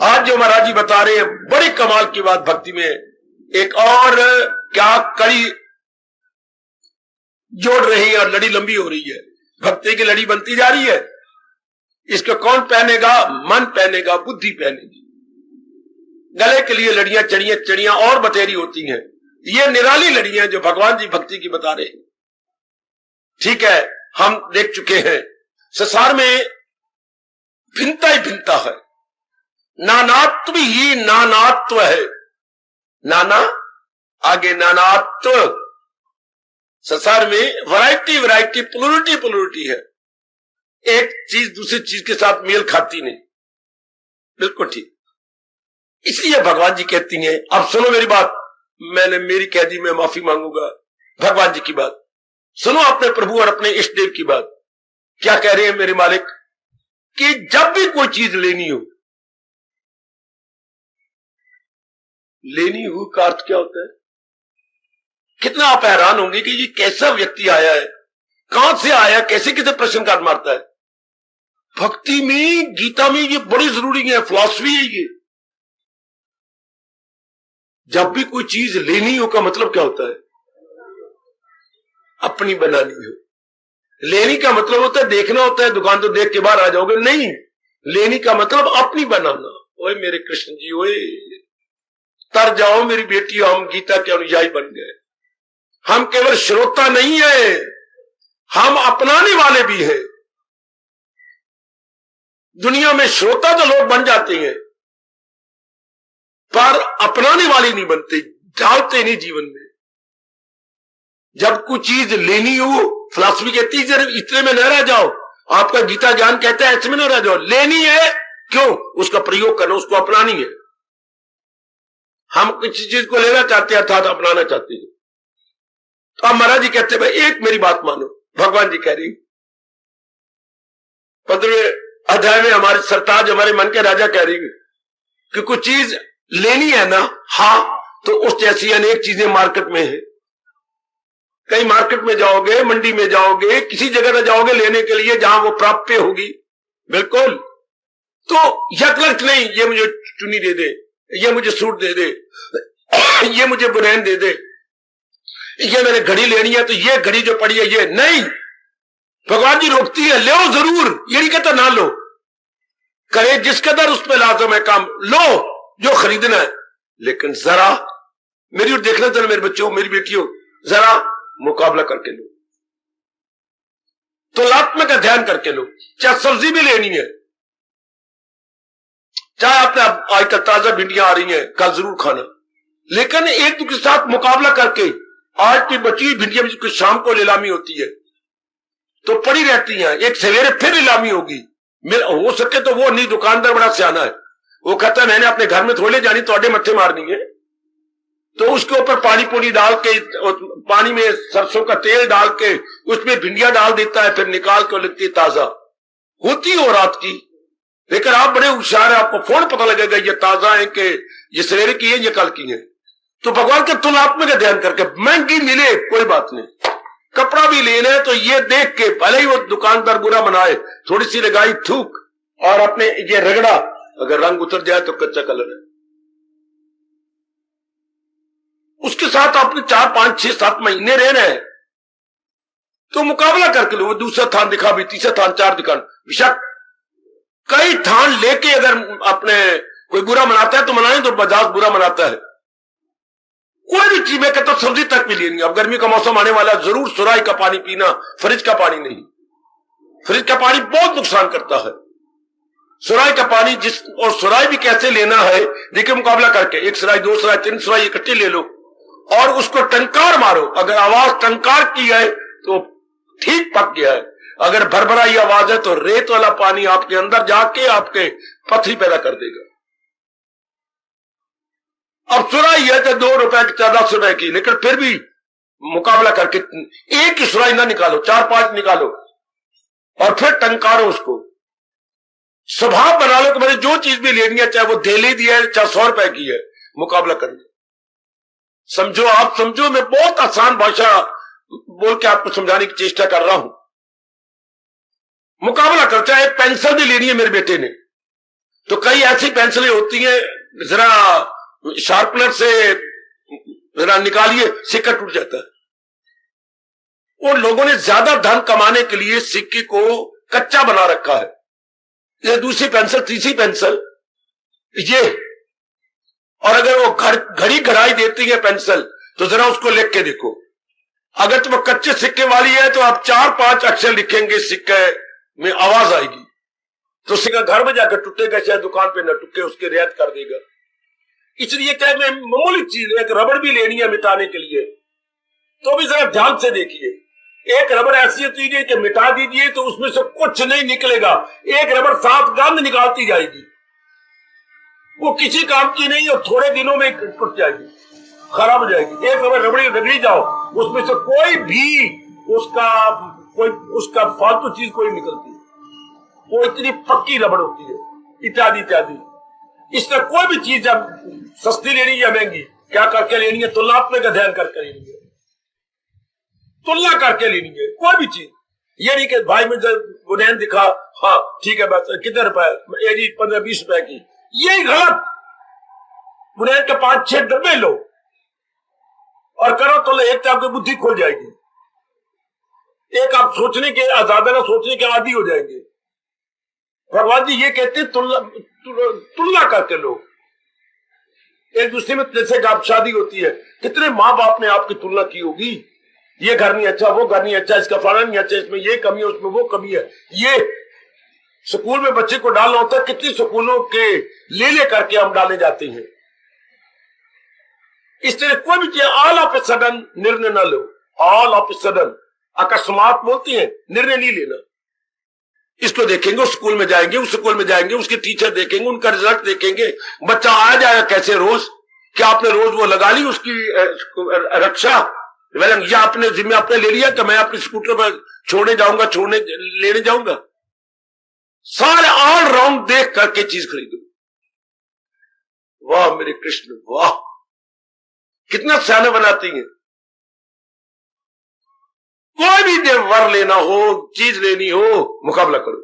आज जो महाराज जी बता रहे हैं बड़ी कमाल की बात भक्ति में, एक और क्या कड़ी जोड़ रही है और लड़ी लंबी हो रही है। भक्ति की लड़ी बनती जा रही है। इसको कौन पहनेगा? मन पहनेगा, बुद्धि पहनेगी। गले के लिए लड़ियां चढ़ियां और बतेरी होती हैं। ये निराली लड़ियां जो भगवान जी भक्ति की बता रहे हैं। ठीक है, हम देख चुके हैं संसार में भिन्नता ही भिन्नता है, नानात्व ही नानात्व है। नाना आगे नानात्व। संसार में वैरायटी वैरायटी, प्लुरिटी प्लुरिटी है। एक चीज दूसरी चीज के साथ मेल खाती नहीं। बिल्कुल ठीक। इसलिए भगवान जी कहती हैं, अब सुनो मेरी बात, मैंने मेरी कह दी, मैं माफी मांगूंगा। भगवान जी की बात सुनो, अपने प्रभु और अपने इष्ट देव की बात। क्या कह रहे हैं मेरे मालिक? कि जब भी कोई चीज लेनी हो का अर्थ क्या होता है? कितना आप हैरान होंगे कि ये कैसा व्यक्ति आया है, कहां से आया, कैसे कैसे प्रश्न काट मारता है। भक्ति में, गीता में ये बड़ी जरूरी है, फिलॉसफी है ये। जब भी कोई चीज लेनी हो का मतलब क्या होता है? अपनी बनानी हो। लेनी का मतलब होता है देखना होता है, दुकान तो देख के बाहर आ जाओगे, नहीं। लेनी का मतलब अपनी बनाना। ओए मेरे कृष्ण जी, ओए तर जाओ मेरी बेटी, हम गीता के अनुयायी बन गए। हम केवल श्रोता नहीं है, हम अपनाने वाले भी हैं। दुनिया में श्रोता तो लोग बन जाते हैं, पर अपनाने वाले नहीं बनते, डालते नहीं जीवन में। जब कुछ चीज लेनी हो, फिलॉसफी कहती है जरा इतने में न रह जाओ। आपका गीता ज्ञान कहता है ऐसे में न रह जाओ। लेनी है, क्यों? उसका प्रयोग करना, उसको अपनानी है। हम किसी चीज को लेना चाहते हैं अर्थात अपनाना चाहते हैं। तो अब महाराज जी कहते हैं भाई एक मेरी बात मानो। भगवान जी कह रही 15वें अध्याय में हमारे सरताज, हमारे मन के राजा कह रही कि कुछ चीज लेनी है ना, हाँ, तो उस जैसी अनेक चीजें मार्केट में है। कहीं मार्केट में जाओगे, मंडी में जाओगे, किसी जगह जाओगे लेने के लिए जहां वो प्राप्य होगी, बिल्कुल। तो यकलट नहीं, ये मुझे चुन्नी दे दे, ये मुझे सूट दे दे, ये मुझे बुरैन दे दे, ये मैंने घड़ी लेनी है तो ये घड़ी जो पड़ी है ये नहीं। भगवान जी रोकती है, लो जरूर, ये नहीं कहता ना लो, करे जिस कदर उस पर लाजम है काम, लो जो खरीदना है, लेकिन जरा मेरी ओर देखना, जरा मेरे बच्चों, मेरी बेटियों, जरा मुकाबला करके लो, तुलनात्मक का ध्यान करके लो। चाहे सब्जी भी लेनी है, चाहे आपने आजकल ताजा भिंडियां आ रही हैं, कल जरूर खाना, लेकिन एक दूसरे के साथ मुकाबला करके, आज की बची हुई भिंडियां भी शाम को नीलामी होती है तो पड़ी रहती हैं, एक सवेरे फिर नीलामी होगी। हो सके तो वो नहीं, दुकानदार बड़ा सियाना है, वो कहता है मैंने अपने घर में थोड़े जानी, तो मत्थे मारनी है, तो उसके ऊपर पानी पूरी डाल के, पानी में सरसों का तेल डाल के उसमें भिंडियां डाल देता है, फिर निकाल के लगती ताजा होती हो रात की। लेकिन आप बड़े होशियार हैं, आपको फोन पता लगेगा ये ताजा है कि ये सवेरे की है, ये कल की है। तो भगवान के तुलनात्मक का ध्यान करके, महंगी मिले कोई बात नहीं, कपड़ा भी लेना है तो ये देख के, भले ही वो दुकानदार बुरा बनाए, थोड़ी सी लगाई थूक और अपने ये रगड़ा, अगर रंग उतर जाए तो कच्चा कलर है। उसके साथ आपने 4, 5, 6, 7 महीने रहना है तो मुकाबला करके लो। वो दूसरा थान दिखा भी, तीसरा थान, 4 दिखा, बेशक कई थान लेके अगर अपने कोई बुरा मनाता है तो मनाए, तो बजाज बुरा मनाता है। कोई भी चीज में कहता सब्जी तक भी लेनी। अब गर्मी का मौसम आने वाला, जरूर सुराई का पानी पीना, फ्रिज का पानी नहीं। फ्रिज का पानी बहुत नुकसान करता है। सुराई का पानी और सुराई भी कैसे लेना है देखिए, मुकाबला करके, 1 सुराई, 2 सुराई, 3 सुराई इकट्ठी ले लो और उसको टंकार मारो। अगर आवाज टंकार की है तो ठीक पक गया है, अगर भरभराई आवाज है तो रेत वाला पानी आपके अंदर जाके आपके पथरी पैदा कर देगा। अब सुराई है तो 2 रुपए की, 10 रुपए की, लेकिन फिर भी मुकाबला करके एक ही सुराई ना निकालो, 4-5 निकालो और फिर टंकारो उसको। स्वभाव बना लो कि मैंने जो चीज भी लेनी है, चाहे वो धेली दी है, चाहे 100 रुपए की है, मुकाबला करना। समझो, आप समझो, मैं बहुत आसान भाषा बोल के आपको समझाने की चेष्टा कर रहा हूं। मुकाबला कर, चाहे एक पेंसिल भी लेनी है मेरे बेटे ने, तो कई ऐसी पेंसिलें होती हैं, जरा शार्पनर से जरा निकालिए, सिक्का टूट जाता है। उन लोगों ने ज्यादा धन कमाने के लिए सिक्के को कच्चा बना रखा है। ये दूसरी पेंसिल, तीसरी पेंसिल, ये, और अगर वो घड़ी घड़ाई देती है पेंसिल तो जरा उसको लिख के देखो। अगर तुम कच्चे सिक्के वाली है तो आप 4-5 अक्षर लिखेंगे, सिक्के में आवाज आएगी, तो सिक्का घर में जाकर टूटेगा, चाहे दुकान पे न टूटे, उसके रियायत कर देगा। इसलिए क्या मैं मामूली चीज है, एक रबड़ भी लेनी है मिटाने के लिए तो भी जरा ध्यान से देखिए। एक रबड़ ऐसी चीज है कि मिटा दीजिए तो उसमें से कुछ नहीं निकलेगा, एक रबड़ 7 गंध निकालती जाएगी, वो किसी काम की नहीं और थोड़े दिनों में टूट जाएगी, खराब हो जाएगी। एक रबड़ रबड़ी रगड़ी जाओ, उसमें से कोई भी उसका फालतू चीज कोई निकलती, वो इतनी पक्की रबड़ होती है, इत्यादि इत्यादि। इससे कोई भी चीज जब सस्ती लेनी या महंगी, क्या करके लेनी है? तुलनात्मक अध्ययन करके लेनी है, तुलना करके लेनी है कोई भी चीज। ये नहीं कि भाई मुझे बुनियान दिखा, हाँ ठीक है बस कितने रुपए, ये जी 15-20 रुपए की, यही गलत। बुनियान के 5-6 डब्बे लो और करो तो एक तो आपकी बुद्धि खुल जाएगी, एक आप सोचने के ज्यादा सोचने के आदी हो जाएंगे। भगवान जी ये कहते हैं तुलना करके लो एक दूसरे में। जैसे आप शादी होती है, कितने माँ बाप ने आपकी तुलना की होगी, ये घर नहीं अच्छा, वो घर नहीं अच्छा, इसका फलाना नहीं अच्छा, इसमें ये कमी है, उसमें वो कमी है। ये स्कूल में बच्चे को डालना होता है, कितनी स्कूलों के ले करके हम डाले जाते हैं। इस तरह कोई भी चीज ऑल ऑफ ए सडन निर्णय न लो, ऑल ऑफ ए सडन, अकस्मात बोलती है, निर्णय नहीं लेना। इसको देखेंगे, उस स्कूल में जाएंगे, उस स्कूल में जाएंगे, उसके टीचर देखेंगे, उनका रिजल्ट देखेंगे, बच्चा आ जाएगा कैसे रोज, क्या आपने रोज वो लगा ली उसकी रक्षा, या आपने जिम्मे आपने ले लिया कि मैं अपने स्कूटर पर छोड़ने जाऊंगा, छोड़ने लेने जाऊंगा। सारे ऑल राउंड देख करके चीज खरीदो। वाह मेरे कृष्ण, वाह कितना सियाने बनाती हैं। कोई भी देव वर लेना हो, चीज लेनी हो, मुकाबला करो,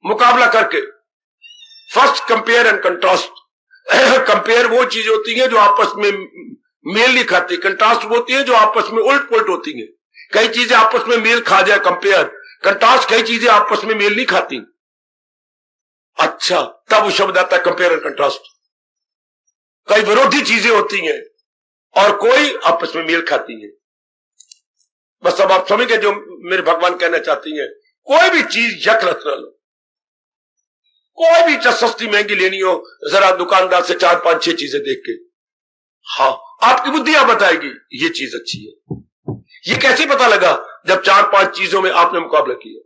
मुकाबला करके। First compare and contrast. Compare वो चीज होती है जो आपस में मेल नहीं खाती, कंट्रास्ट वो होती है जो आपस में उल्ट पुलट होती है। कई चीजें आपस में मेल खा जाए कंपेयर, कंट्रास्ट कई चीजें आपस में मेल नहीं खाती। अच्छा, तब वो शब्द आता है कंपेयर एंड कंट्रास्ट। कई विरोधी चीजें होती हैं और कोई आपस में मेल खाती है। बस अब आप समझ गए जो मेरे भगवान कहना चाहती हैं। कोई भी चीज यकलत न लो, कोई भी चीज सस्ती महंगी लेनी हो, जरा दुकानदार से 4-5-6 चीजें देख के, हाँ आपकी बुद्धियां बताएगी ये चीज अच्छी है। ये कैसे पता लगा? जब 4-5 चीजों में आपने मुकाबला किया।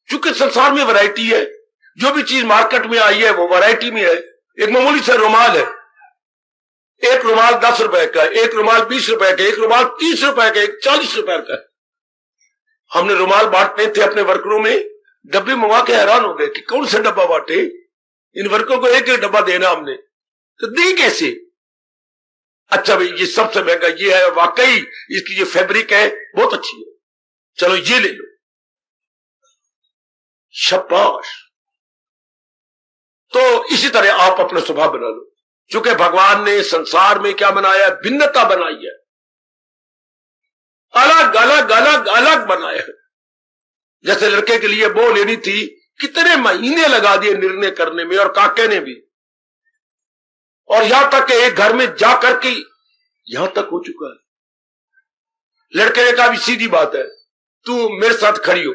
क्योंकि संसार में वैरायटी है, जो भी चीज मार्केट में आई है वो वैरायटी में है। एक मामूली सा रुमाल है, एक रुमाल 10 रुपए का, एक रुमाल 20 रुपए का, एक रुमाल 30 रुपए का, एक 40 रुपए का। हमने रुमाल बांटने थे अपने वर्करों में, डब्बे मंगा के हैरान हो गए कि कौन सा डब्बा बांटे, इन वर्करों को एक एक डब्बा देना हमने, तो दी कैसे? अच्छा भाई ये सबसे महंगा ये है, वाकई इसकी जो फैब्रिक है बहुत अच्छी है, चलो ये ले लो, शाबाश। तो इसी तरह आप अपना स्वभाव बना लो। चूंकि भगवान ने संसार में क्या बनाया? भिन्नता बनाई है, अलग अलग अलग अलग बनाया है। जैसे लड़के के लिए वो लेनी थी, कितने महीने लगा दिए निर्णय करने में, और काके ने भी, और यहां तक कि एक घर में जाकर के यहां तक हो चुका है। लड़के ने कहा भी सीधी बात है, तू मेरे साथ खड़ी हो,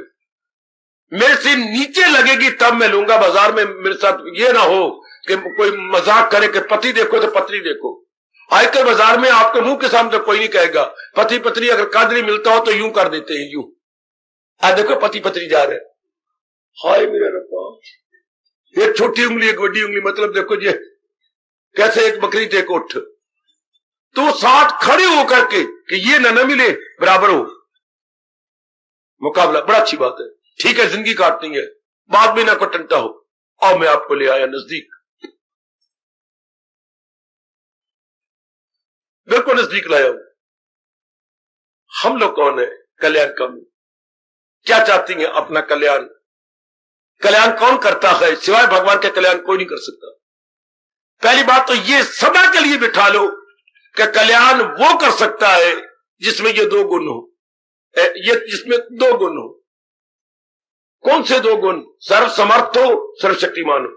मेरे से नीचे लगेगी तब मैं लूंगा, बाजार में मेरे साथ ये ना हो कि कोई मजाक करे कि पति देखो तो पत्नी देखो। आजकल बाजार में आपके मुंह के सामने कोई नहीं कहेगा, पति पत्नी अगर कादरी मिलता हो तो यूं कर देते हैं, यूं आ देखो पति पत्नी जा रहे, हाय मेरा रब्बा, एक छोटी उंगली एक बड़ी उंगली, मतलब देखो ये कैसे एक बकरी थे एक उठ, तो साथ खड़े होकर के कि ये न मिले बराबर हो, मुकाबला बड़ा अच्छी बात है। ठीक है जिंदगी काटनी है, बाद में ना को टंटा हो, आओ मैं आपको ले आया नजदीक, बिल्कुल नजदीक लाया हूं। हम लोग कौन है? कल्याण कम, क्या चाहती हैं? अपना कल्याण। कल्याण कौन करता है? सिवाय भगवान के कल्याण कोई नहीं कर सकता। पहली बात तो ये सदा के लिए बिठा लो कि कल्याण वो कर सकता है जिसमें ये दो गुण हो, ये जिसमें दो गुण हो। कौन से दो गुण? सर्व समर्थ हो, सर्वशक्तिमान हो।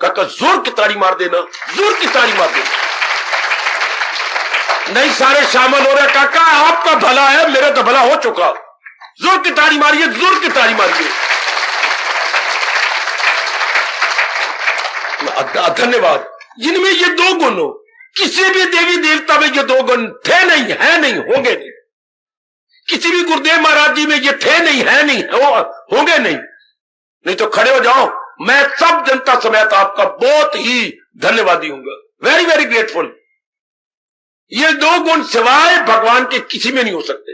काका जोर की ताड़ी मार देना, जोर की ताड़ी मार देना। नहीं सारे शामिल हो रहे, काका आपका भला है, मेरा तो भला हो चुका। जोर की ताड़ी मारिए, जोर की ताड़ी मारिए। धन्यवाद। जिनमें ये दो गुण हो, किसी भी देवी देवता में ये दो गुण थे नहीं, है नहीं, होंगे नहीं। किसी भी गुरुदेव महाराज जी में ये थे नहीं, है नहीं, होंगे नहीं। नहीं तो खड़े हो जाओ, मैं सब जनता समेत आपका बहुत ही धन्यवादी हूंगा, वेरी वेरी ग्रेटफुल। ये दो गुण सिवाय भगवान के किसी में नहीं हो सकते,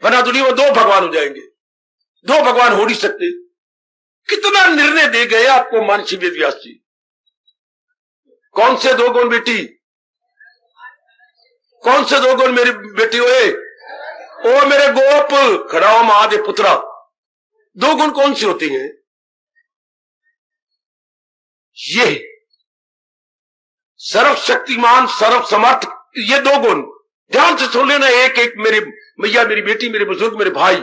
वरना दुनिया में दो भगवान हो जाएंगे। दो भगवान हो नहीं सकते। कितना निर्णय दे गए आपको महर्षि वेदव्यास जी। कौन से दो गुण बेटी, कौन से दो गुण मेरी बेटी हुए? ओ मेरे गोप खड़ा हो महादेव पुत्रा, दो गुण कौन सी होती हैं? ये सर्वशक्तिमान सर्व समर्थ, ये दो गुण ध्यान से सुन लेना। एक एक मेरे मैया, मेरी बेटी, मेरे बुजुर्ग, मेरे भाई,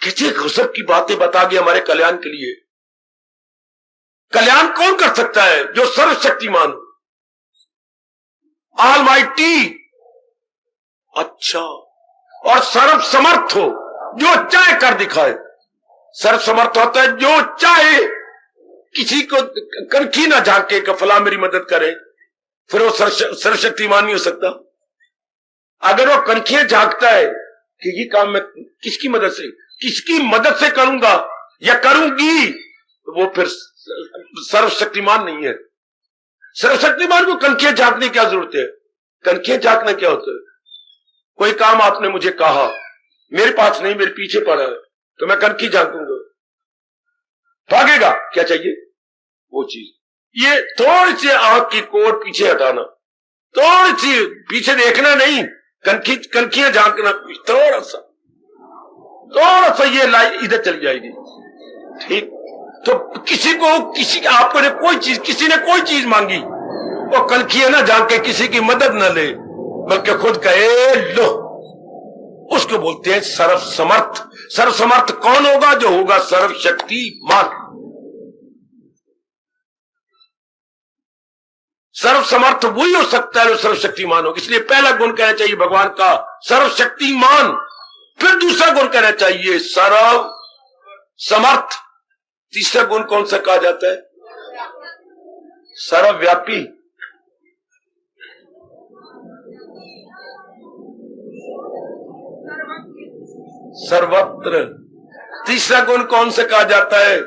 कितनी गजब की बातें बता गए हमारे कल्याण के लिए। कल्याण कौन कर सकता है? जो सर्वशक्तिमान, ऑलमाइटी, अच्छा, और सर्व समर्थ हो, जो चाहे कर दिखाए। सर्व समर्थ होता है जो चाहे, किसी को कनखी ना झांके कि फला मेरी मदद करे, फिर वो सर्वशक्तिमान नहीं हो सकता। अगर वो कनखियां झांकता है कि ये काम मैं किसकी मदद से करूंगा या करूंगी, तो वो फिर सर्वशक्तिमान नहीं है। सर्वशक्तिमान को कनखियां झांकने की क्या जरूरत है? कनखियां झांकना क्या होता है? कोई काम आपने मुझे कहा, मेरे पास नहीं, मेरे पीछे पड़ा है, तो मैं कनखी झांकूंगा, भागेगा, क्या चाहिए? वो चीज। ये थोड़ी सी आंख की कोट पीछे हटाना, थोड़ी सी पीछे देखना नहीं, कनखियां झांकना, थोड़ा सा ये लाइन इधर चली जाएगी। ठीक, तो किसी ने कोई चीज मांगी, वो कनखियां ना झांक के किसी की मदद ना ले, बल्कि खुद कहे लो, उसको बोलते हैं सर्व समर्थ। सर्व समर्थ कौन होगा? जो होगा सर्वशक्तिमान। सर्व समर्थ वही हो सकता है जो सर्वशक्तिमान हो। इसलिए पहला गुण कहना चाहिए भगवान का सर्वशक्तिमान, फिर दूसरा गुण कहना चाहिए सर्व समर्थ, तीसरा गुण कौन सा कहा जाता है? सर्वव्यापी। सर्वत्र। तीसरा गुण कौन सा कहा जाता है?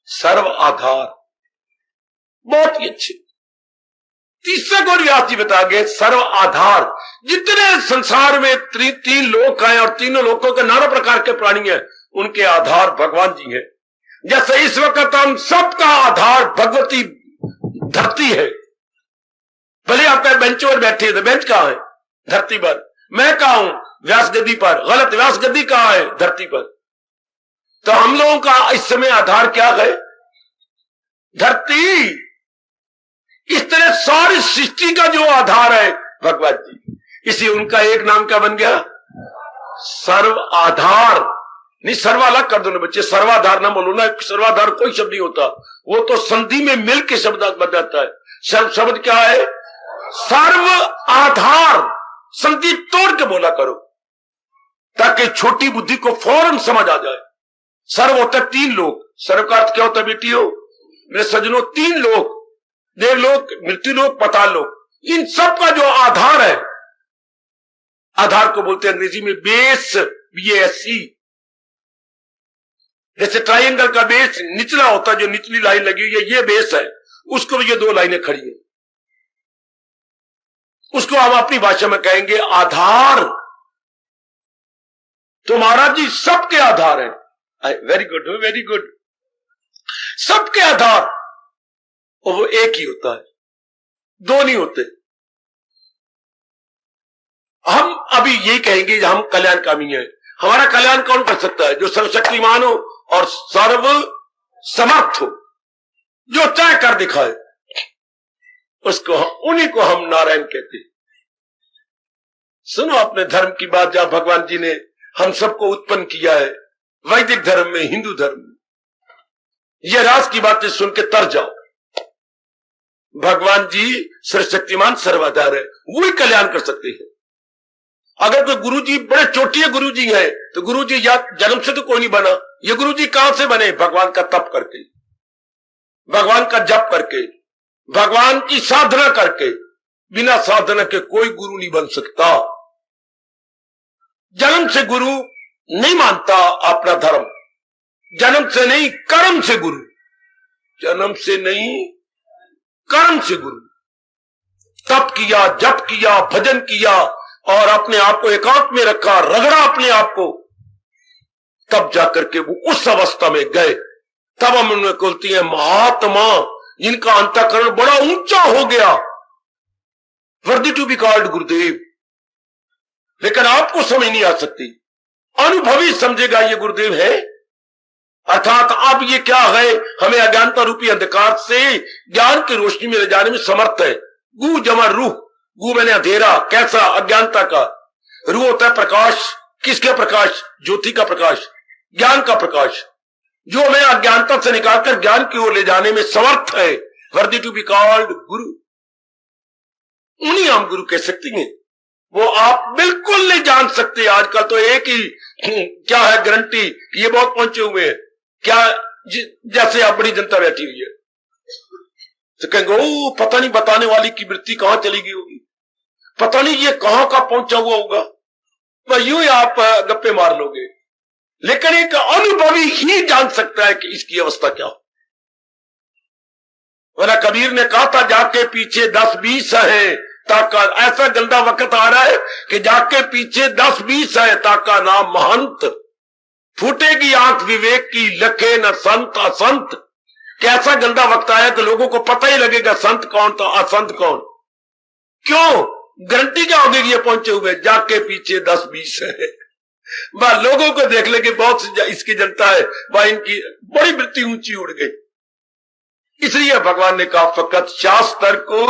सर्व आधार। बहुत ही अच्छे। तीसरा गुण व्यास जी बता गए सर्व आधार। जितने संसार में तीन लोक हैं और तीनों लोकों के नाना प्रकार के प्राणी हैं, उनके आधार भगवान जी हैं। जैसे इस वक्त हम सबका आधार भगवती धरती है। भले आप बेंच पर बैठे थे, बेंच कहां है? धरती पर। मैं कहा हूं व्यास गद्दी पर, गलत, व्यास गद्दी कहां है? धरती पर। तो हम लोगों का इस समय आधार क्या है? धरती। इस तरह सारी सृष्टि का जो आधार है भगवान जी, इसी उनका एक नाम क्या बन गया? सर्व आधार। नहीं, सर्व अलग कर दो ना बच्चे, सर्वाधार ना बोलो ना, सर्वाधार कोई शब्द नहीं होता, वो तो संधि में मिल के शब्द बन जाता है। सर्व शब्द क्या है? सर्व आधार। संधि तोड़ के बोला करो ताकि छोटी बुद्धि को फौरन समझ आ जाए। सर्व होता है तीन लोग। सर्व का अर्थ क्या होता है बेटियों, मेरे सज्जनों? तीन लोग, देवलोक, मृत्युलोक, पाताल लोक। इन सब का जो आधार है, आधार को बोलते हैं अंग्रेजी में बेस, BASE। जैसे ट्रायंगल का बेस निचला होता है, जो निचली लाइन लगी हुई है, ये बेस है, उसको ये दो लाइनें खड़ी है, उसको हम अपनी भाषा में कहेंगे आधार। तो महाराज जी सबके आधार है। Very good, very good. सबके आधार, और वो एक ही होता है, दो नहीं होते। हम अभी यही कहेंगे हम कल्याणकामी हैं। हमारा कल्याण कौन कर सकता है? जो सर्वशक्तिमान हो और सर्व समर्थ हो, जो चाहे कर दिखाए, उसको उन्हीं को हम नारायण कहते हैं। सुनो अपने धर्म की बात, जहां भगवान जी ने हम सबको उत्पन्न किया है, वैदिक धर्म में, हिंदू धर्म में, यह राज की बातें सुन के तर जाओ। भगवान जी सर्वशक्तिमान सर्वाधार है, वही कल्याण कर सकते हैं। अगर कोई गुरु जी बड़े चोटिया गुरु जी है, तो गुरु जी या जन्म से तो कोई नहीं बना। ये गुरु जी कहां से बने? भगवान का तप करके, भगवान का जप करके, भगवान की साधना करके। बिना साधना के कोई गुरु नहीं बन सकता। जन्म से गुरु नहीं मानता अपना धर्म, जन्म से नहीं, कर्म से गुरु। जन्म से नहीं, कर्म से गुरु। तप किया, जप किया, भजन किया, और अपने आप को एकांत में रखा, रगड़ा अपने आप को, तब जाकर के वो उस अवस्था में गए। तब हम उन्हें बोलती हैं महात्मा, जिनका अंतःकरण बड़ा ऊंचा हो गया, वर्दी टू बी कॉल्ड गुरुदेव। लेकिन आपको समझ नहीं आ सकती, अनुभवी समझेगा ये गुरुदेव है। अर्थात अब ये क्या है, हमें अज्ञानता रूपी अंधकार से ज्ञान की रोशनी में ले जाने में समर्थ है। गु जमा रूह, गु मैंने अंधेरा, कैसा, अज्ञानता का। रूह होता है प्रकाश, किसके प्रकाश, ज्योति का प्रकाश, ज्ञान का प्रकाश, जो हमें अज्ञानता से निकालकर ज्ञान की ओर ले जाने में समर्थ है। वर्दी टू बी कॉल्ड गुरु, उन्हीं हम गुरु कह सकते हैं। वो आप बिल्कुल नहीं जान सकते। आजकल तो एक ही क्या है गारंटी, ये बहुत पहुंचे हुए हैं, क्या जैसे आप बड़ी जनता बैठी हुई है, तो कहेंगे ओ पता नहीं बताने वाली की वृत्ति कहां चली गई होगी, पता नहीं ये कहां का पहुंचा हुआ होगा, तो यूं ही आप गप्पे मार लोगे। लेकिन एक अनुभवी ही जान सकता है कि इसकी अवस्था क्या हो। वरना कबीर ने कहा था जाके पीछे 10-20 है ताका, ऐसा गंदा वक्त आ रहा है कि जाके पीछे 10-20 है ताका नाम महंत, फूटेगी आंख विवेक की लखे न संत असंत। कैसा गंदा वक्त आया कि लोगों को पता ही लगेगा संत कौन तो असंत कौन। क्यों, गारंटी क्या होगी ये पहुंचे हुए, जाके पीछे 10-20 है। वह लोगों को देख ले कि बहुत इसकी जनता है, वह इनकी बड़ी वृत्ति ऊंची उड़ गई। इसलिए भगवान ने कहा फकत शास्त्र को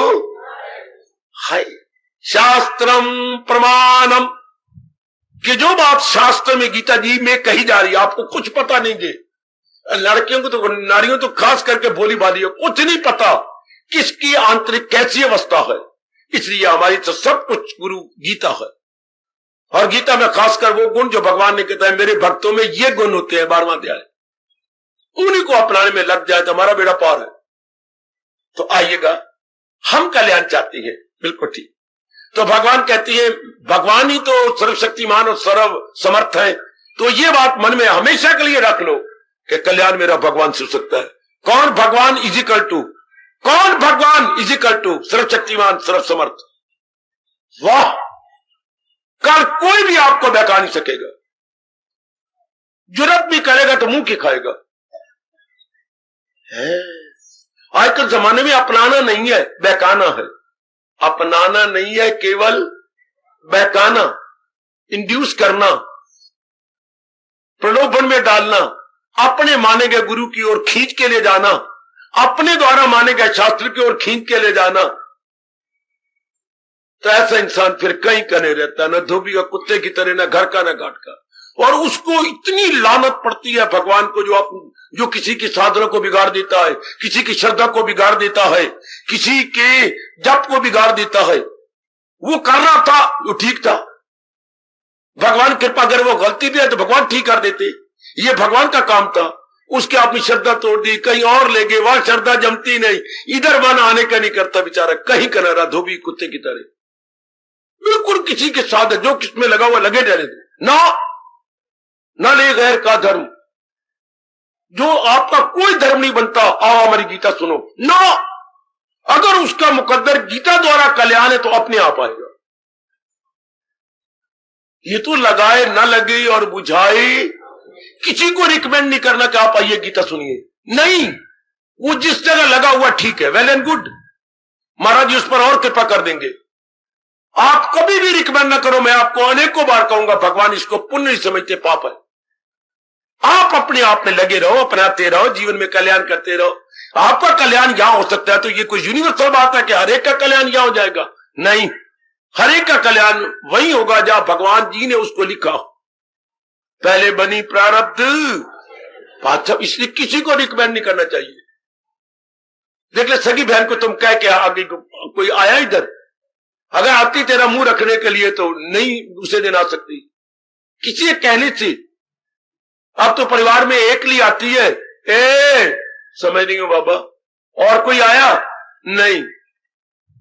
है, शास्त्रम प्रमाणम, कि जो बात शास्त्र में गीता जी में कही जा रही है आपको कुछ पता नहीं है। लड़कियों को तो, नारियों तो खास करके भोली भाली है, कुछ नहीं पता किसकी आंतरिक कैसी अवस्था है। इसलिए हमारी तो सब कुछ गुरु गीता है। और गीता में खासकर वो गुण जो भगवान ने कहता है मेरे भक्तों में ये गुण होते हैं, 12वां अध्याय, उन्हीं को अपनाने में लग जाए तो हमारा बेड़ा पार है। तो आइएगा, हम कल्याण चाहते हैं, बिल्कुल ठीक। तो भगवान कहती है भगवान ही तो सर्वशक्तिमान और सर्व समर्थ है। तो ये बात मन में हमेशा के लिए रख लो कि कल्याण मेरा भगवान से हो सकता है। कौन भगवान इजिकल टू, कौन भगवान इजिकल टू सर्वशक्तिमान सर्व समर्थ। वाह, कल कोई भी आपको बहका नहीं सकेगा, जुर्रत भी करेगा तो मुंह की खाएगा। आजकल जमाने में अपनाना नहीं है, बहकाना है। अपनाना नहीं है, केवल बहकाना, इंड्यूस करना, प्रलोभन में डालना, अपने माने गए गुरु की ओर खींच के ले जाना, अपने द्वारा माने गए शास्त्र की ओर खींच के ले जाना। तो ऐसा इंसान फिर कहीं का नहीं रहता, न धोबी का कुत्ते की तरह, न घर का न घाट का। और उसको इतनी लानत पड़ती है भगवान को, जो किसी की साधना को बिगाड़ देता है, किसी की श्रद्धा को बिगाड़ देता है, किसी के जप को बिगाड़ देता है। वो कर रहा था, वो ठीक था, भगवान कृपा अगर वो गलती भी है तो भगवान ठीक कर देते, ये भगवान का काम था। उसके अपनी श्रद्धा तोड़ दी, कहीं और ले गए, वहां श्रद्धा जमती नहीं, इधर मन आने का नहीं करता बेचारा, कहीं का ना धोबी कुत्ते की तरह। बिल्कुल किसी के साथ जो किसमें लगा हुआ लगे रहने दो, ना ले गैर का धर्म, जो आपका कोई धर्म नहीं बनता। आओ हमारी गीता सुनो ना, अगर उसका मुकद्दर गीता द्वारा कल्याण है तो अपने आप आएगा। ये तो लगाए ना लगे और बुझाए, किसी को रिकमेंड नहीं करना कि आप आइए गीता सुनिए, नहीं, वो जिस जगह लगा हुआ ठीक है, वेल एंड गुड, महाराज जी उस पर और कृपा कर देंगे। आप कभी भी रिकमेंड ना करो, मैं आपको अनेकों बार कहूंगा भगवान इसको पुण्य नहीं समझते, पाप है। आप अपने आप में लगे रहो, अपनाते रहो, जीवन में कल्याण करते रहो। आपका कल्याण यहां हो सकता है तो ये कोई यूनिवर्सल बात है कि हर एक का कल्याण यहां हो जाएगा, नहीं, हर एक का कल्याण वही होगा जहां भगवान जी ने उसको लिखा हो। पहले बनी प्रारब्ध बादशाह, इसलिए किसी को रिकमेंड नहीं करना चाहिए। देख ले सगी बहन को तुम कह के आगे कोई आया इधर, अगर आती तेरा मुंह रखने के लिए तो नहीं उसे दिन आ सकती, किसी कहने से। अब तो परिवार में एक ली आती है, समझ नहीं हो बाबा, और कोई आया नहीं,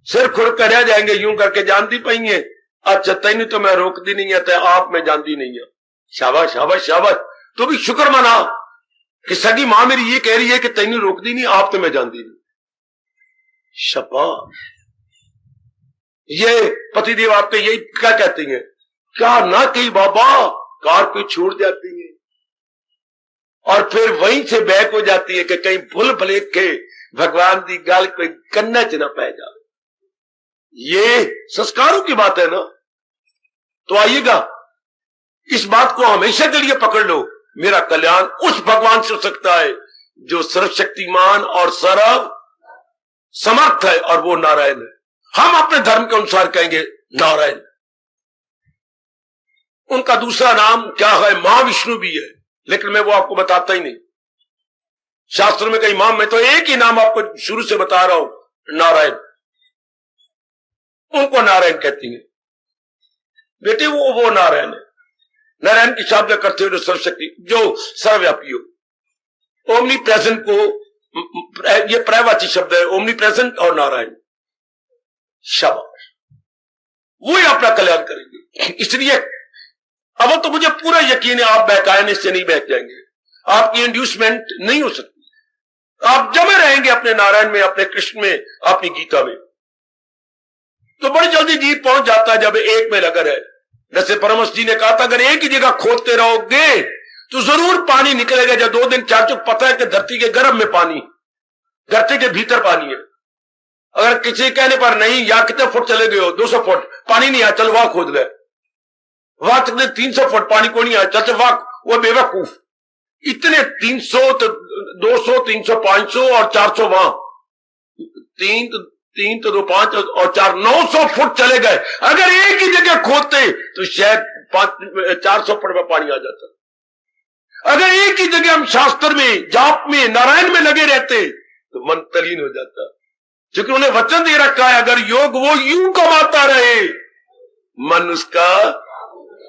सिर खुर कर जाएंगे यूं करके, जानती पाएंगे, अच्छा तेन तो मैं रोकती नहीं है, आप में जानती नहीं है। शाबाश शाबाश शाबाश, तो भी शुक्र मना कि सगी मां मेरी ये कह रही है कि तेन रोकती नहीं, आप तो मैं जानती नहीं। शाबाश। ये पतिदेव आपके यही क्या कहती हैं, क्या ना कही बाबा, कार पे छोड़ जाती है और फिर वहीं से बैक हो जाती है कि कहीं भूल भलेख के भगवान की गल कोई कन्ने च ना पै जाए। ये संस्कारों की बात है ना। तो आइएगा, इस बात को हमेशा के लिए पकड़ लो, मेरा कल्याण उस भगवान से हो सकता है जो सर्वशक्तिमान और सर्व समर्थ है, और वो नारायण है। हम अपने धर्म के अनुसार कहेंगे नारायण। उनका दूसरा नाम क्या है, महाविष्णु भी है, लेकिन मैं वो आपको बताता ही नहीं। शास्त्रों में कहीं मैं तो एक ही नाम आपको शुरू से बता रहा हूं, नारायण। उनको नारायण कहती है बेटे, वो नारायण है। नारायण की शब्द करते हुए सर्वशक्ति, जो सर्वव्यापी हो। ओमनी प्रेजेंट को, ये पर्यायवाची शब्द है, ओमनी प्रेजेंट और नारायण। शाबाश, वो ही अपना कल्याण करेंगे। इसलिए अब तो मुझे पूरा यकीन है आप बहकायन से नहीं बहक जाएंगे, आपकी इंड्यूसमेंट नहीं हो सकती। आप जमे रहेंगे अपने नारायण में, अपने कृष्ण में, अपनी गीता में, तो बड़ी जल्दी जीत पहुंच जाता है जब एक में लगा रहे। जैसे परमहंस जी ने कहा था, अगर एक ही जगह खोदते रहोगे तो जरूर पानी निकलेगा। जब 2 दिन 4 चुक पता है कि धरती के गर्भ में पानी, धरती के भीतर पानी है। अगर किसी कहने पर नहीं, या कितने फुट चले गए हो, 200 फुट पानी नहीं आया, चल वहां खोद ले। वहां चले 300 फुट पानी को नहीं आया, चल वहां, वो बेवकूफ। इतने 300 तो 200, 300, 500 और 400 वहां, 3 तो 2 5 और 4 900 फुट चले गए। अगर एक ही जगह खोदते तो शायद 400 फुट में पानी आ जाता। अगर एक ही जगह हम शास्त्र में, जाप में, नारायण में लगे रहते तो मन तलीन हो जाता। क्योंकि उन्हें वचन दे रखा है, अगर योग वो यूं कमाता रहे, मन उसका,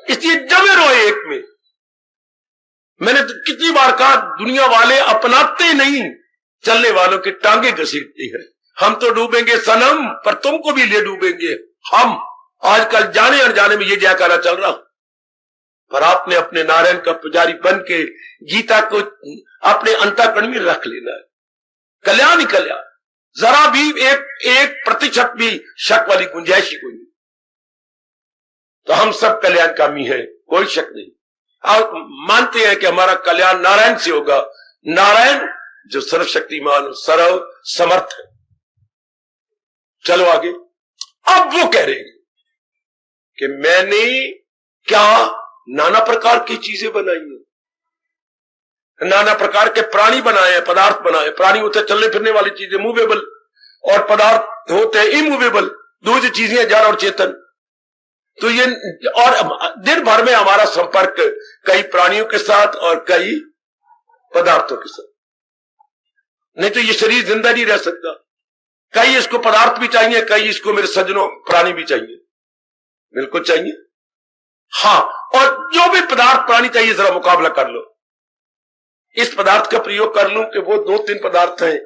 इसलिए जमे रहो एक में। मैंने तो कितनी बार कहा, दुनिया वाले अपनाते नहीं, चलने वालों की टांगे घसीटती है। हम तो डूबेंगे सनम, पर तुमको भी ले डूबेंगे हम। आजकल जाने अनजाने में ये जयकारा चल रहा, पर आपने अपने नारायण का पुजारी बन के गीता को अपने अंतःकरण में रख लेना है। कल्याण ही कल्याण, जरा भी एक प्रतिशत भी शक वाली गुंजाइश ही कोई नहीं। तो हम सब कल्याणकामी हैं, कोई शक नहीं। आप मानते हैं कि हमारा कल्याण नारायण से होगा, नारायण जो सर्वशक्तिमान सर्व समर्थ है। चलो आगे। अब वो कह रहे हैं कि मैंने क्या नाना प्रकार की चीजें बनाई हैं, नाना प्रकार के प्राणी बनाए हैं, पदार्थ बनाए। प्राणी होते चलने फिरने वाली चीजें, मूवेबल, और पदार्थ होते हैं इमूवेबल, दो ही चीजें, जड़ और चेतन। तो ये, और दिन भर में हमारा संपर्क कई प्राणियों के साथ और कई पदार्थों के साथ, नहीं तो ये शरीर जिंदा नहीं रह सकता। कई इसको पदार्थ भी चाहिए, कई इसको मेरे सज्जनों प्राणी भी चाहिए, बिल्कुल चाहिए। हाँ, और जो भी पदार्थ प्राणी चाहिए, जरा मुकाबला कर लो। इस पदार्थ का प्रयोग कर लूं कि वो 2-3 पदार्थ हैं,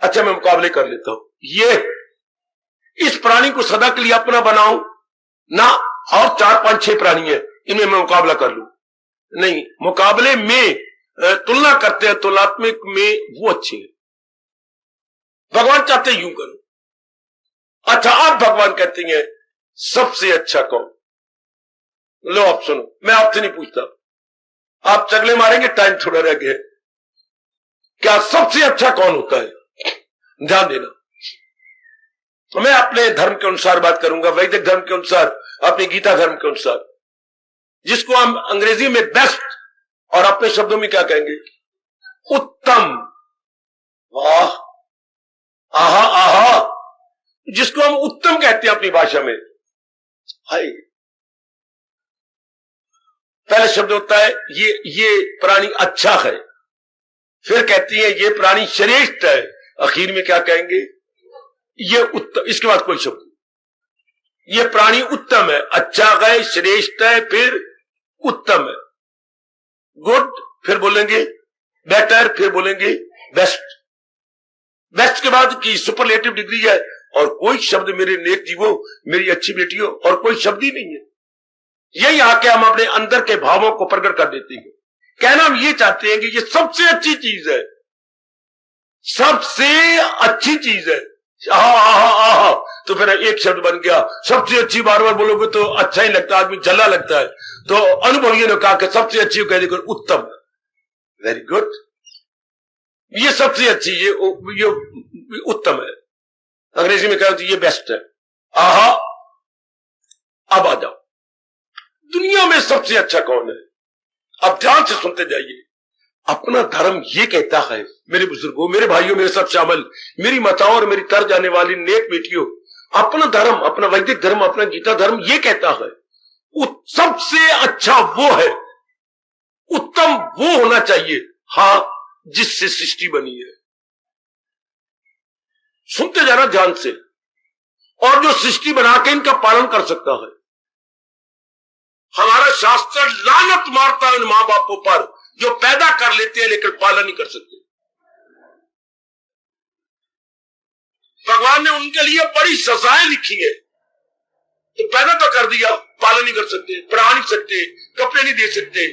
अच्छा मैं मुकाबले कर लेता हूं। ये इस प्राणी को सदा के लिए अपना बनाऊं ना, और 4-5-6 प्राणी है, इनमें मैं मुकाबला कर लूं, नहीं। मुकाबले में तुलना करते हैं, तुलनात्मक में वो अच्छे हैं। भगवान चाहते यूं करो। अच्छा, आप भगवान कहते हैं सबसे अच्छा कौन? लो आप सुनो, मैं आपसे नहीं पूछता, आप चगले मारेंगे, टाइम थोड़ा रह गया। क्या सबसे अच्छा कौन होता है? ध्यान देना, मैं अपने धर्म के अनुसार बात करूंगा, वैदिक धर्म के अनुसार, अपने गीता धर्म के अनुसार, जिसको हम अंग्रेजी में बेस्ट और अपने शब्दों में क्या कहेंगे? उत्तम। वाह, आहा आहा, जिसको हम उत्तम कहते हैं अपनी भाषा में। हाय, पहले शब्द होता है ये प्राणी अच्छा है, फिर कहती है ये प्राणी श्रेष्ठ है, आखिर में क्या कहेंगे? ये उत्तम। इसके बाद कोई शब्द, ये प्राणी उत्तम है, अच्छा है, श्रेष्ठ है, फिर उत्तम है, गुड, फिर बोलेंगे बेटर, फिर बोलेंगे बेस्ट। बेस्ट के बाद की सुपरलेटिव डिग्री है, और कोई शब्द मेरे नेक जीवो, मेरी अच्छी बेटियों, और कोई शब्द ही नहीं है। यही आके हम अपने अंदर के भावों को प्रकट कर देते हैं। कहना हम ये चाहते हैं कि ये सबसे अच्छी चीज है, सबसे अच्छी चीज है। आहा आहा आहा, तो फिर एक शब्द बन गया। सबसे अच्छी बार बार बोलोगे तो अच्छा ही लगता है, आदमी जल्ला लगता है। तो अनुभवियों ने कहा कि सबसे अच्छी कह देकर उत्तम। वेरी गुड, ये सबसे अच्छी, ये उत्तम है। अंग्रेजी में कहा तो ये बेस्ट है। आहा, अब आ जाओ, दुनिया में सबसे अच्छा कौन है? अब ध्यान से सुनते जाइए। अपना धर्म ये कहता है, मेरे बुजुर्गों, मेरे भाइयों, मेरे सब शामिल, मेरी माताओं और मेरी तर जाने वाली नेक बेटियों, अपना धर्म, अपना वैदिक धर्म, अपना गीता धर्म ये कहता है सबसे अच्छा वो है, उत्तम वो होना चाहिए, हां, जिससे सृष्टि बनी है। सुनते जाना ध्यान से। और जो सृष्टि बना के इनका पालन कर सकता है। हमारा शास्त्र लानत मारता है उन मां बापों पर जो पैदा कर लेते हैं लेकिन पालन नहीं कर सकते। भगवान ने उनके लिए बड़ी सजाएं लिखी है। तो पैदा तो कर दिया, पालन नहीं कर सकते, पढ़ा नहीं सकते, कपड़े नहीं दे सकते,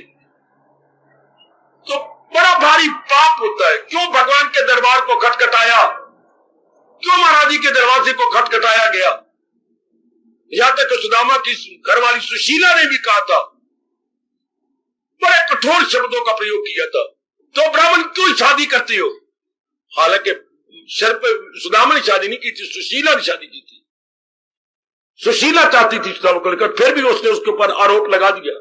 तो बड़ा भारी पाप होता है। क्यों भगवान के दरबार को खटखटाया? क्यों महाराज जी के दरवाजे को खटखटाया गया? यहां तक तो सुदामा की घरवाली सुशीला ने भी कहा था, बड़े कठोर शब्दों का प्रयोग किया था, तो ब्राह्मण क्यों शादी करते हो? हालांकि सुदामा ने शादी नहीं की थी, सुशीला ने शादी की थी। सुशीला चाहती थी सुदामा को लेकर, फिर भी उसने उसके ऊपर आरोप लगा दिया।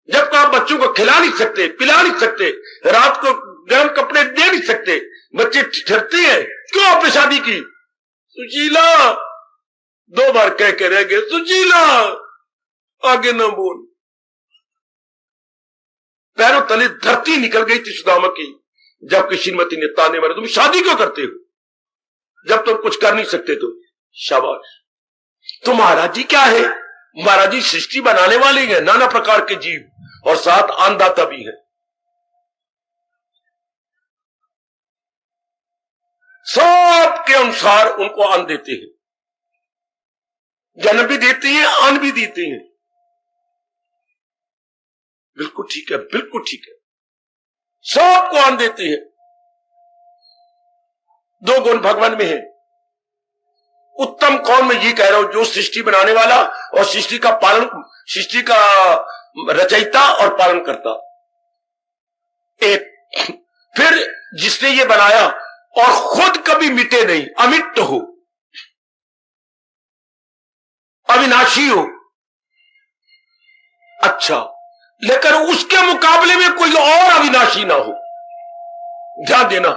जब आप बच्चों को खिला नहीं सकते, पिला नहीं सकते, रात को गर्म कपड़े दे नहीं सकते, बच्चे ठहरते हैं, क्यों आपने शादी की? सुशीला, 2 बार कह के रह गए, सुशीला आगे ना बोल। पैरों तले धरती निकल गई थी सुदामा की, जबकि श्रीमती ने ताने मारे, तुम शादी क्यों करते हो जब तुम कुछ कर नहीं सकते? तो शाबाश। तो महाराज जी क्या है? महाराज जी सृष्टि बनाने वाले हैं, नाना प्रकार के जीव, और साथ अन्नदाता भी है। सबके अनुसार उनको अन्न देते हैं, जन्म भी देते हैं, अन्न भी देते हैं। बिल्कुल ठीक है, बिल्कुल ठीक है, सबको अन्न देते हैं। 2 गुण भगवान में है। उत्तम कौन? मैं ये कह रहा हूं, जो सृष्टि बनाने वाला और सृष्टि का पालन, सृष्टि का रचयिता और पालन करता। एक, फिर जिसने ये बनाया और खुद कभी मिटे नहीं, अमिट हो, अविनाशी हो। अच्छा, लेकिन उसके मुकाबले में कोई और अविनाशी ना हो। ध्यान देना,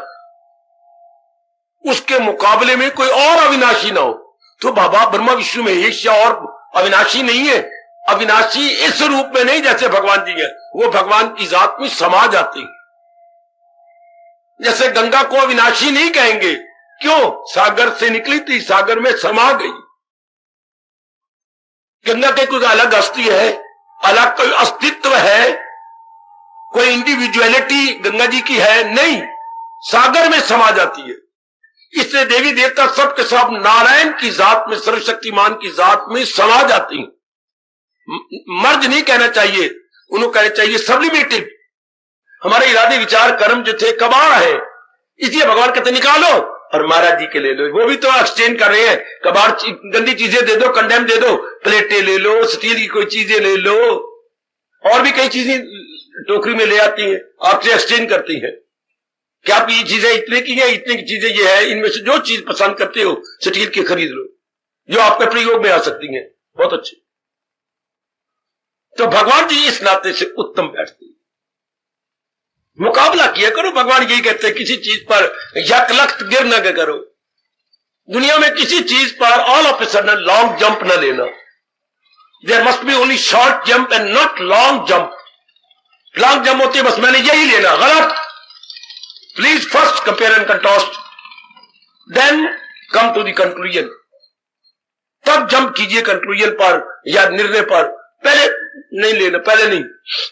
उसके मुकाबले में कोई और अविनाशी ना हो। तो बाबा ब्रह्मा विष्णु महेश और अविनाशी नहीं है। अविनाशी इस रूप में नहीं जैसे भगवान जी है, वो भगवान की जात में समा जाते हैं। जैसे गंगा को अविनाशी नहीं कहेंगे, क्यों? सागर से निकली थी, सागर में समा गई। गंगा के कोई अलग हस्ती है, अलग कोई अस्तित्व है, कोई इंडिविजुअलिटी गंगा जी की है? नहीं, सागर में समा जाती है। इसलिए देवी देवता सब के सब नारायण की जात में, सर्वशक्तिमान की जात में समा जाती हैं। मर्ज नहीं कहना चाहिए, उन्हें कहना चाहिए सब्लिमेटेड। हमारे इरादे विचार कर्म जो थे कबाड़ है, इसलिए भगवान कहते निकालो और महाराज जी के ले लो। वो भी तो एक्सचेंज कर रहे हैं, कबाड़ गंदी चीजें दे दो, कंडेम दे दो, प्लेटें ले लो, स्टील की कोई चीजें ले लो, और भी कई चीजें टोकरी में ले आती हैं, आपसे एक्सचेंज करती हैं। क्या आप ये चीजें इतने की है, इतने की चीजें ये है, इनमें से जो चीज पसंद करते हो स्टील की खरीद लो, जो आपके प्रयोग में आ सकती हैं। बहुत अच्छे। तो भगवान जी इस नाते से उत्तम बैठते हैं। मुकाबला किया करो, भगवान यही कहते हैं, किसी चीज पर यकलख्त गिर न करो। दुनिया में किसी चीज पर all of a sudden long jump न लेना। There must be only short jump and not long jump. Long jump होती है बस मैंने यही लेना, गलत। Please first compare and contrast, then come to the conclusion. तब जंप कीजिए कंक्लूजन पर या निर्णय पर, पहले नहीं लेना, पहले नहीं,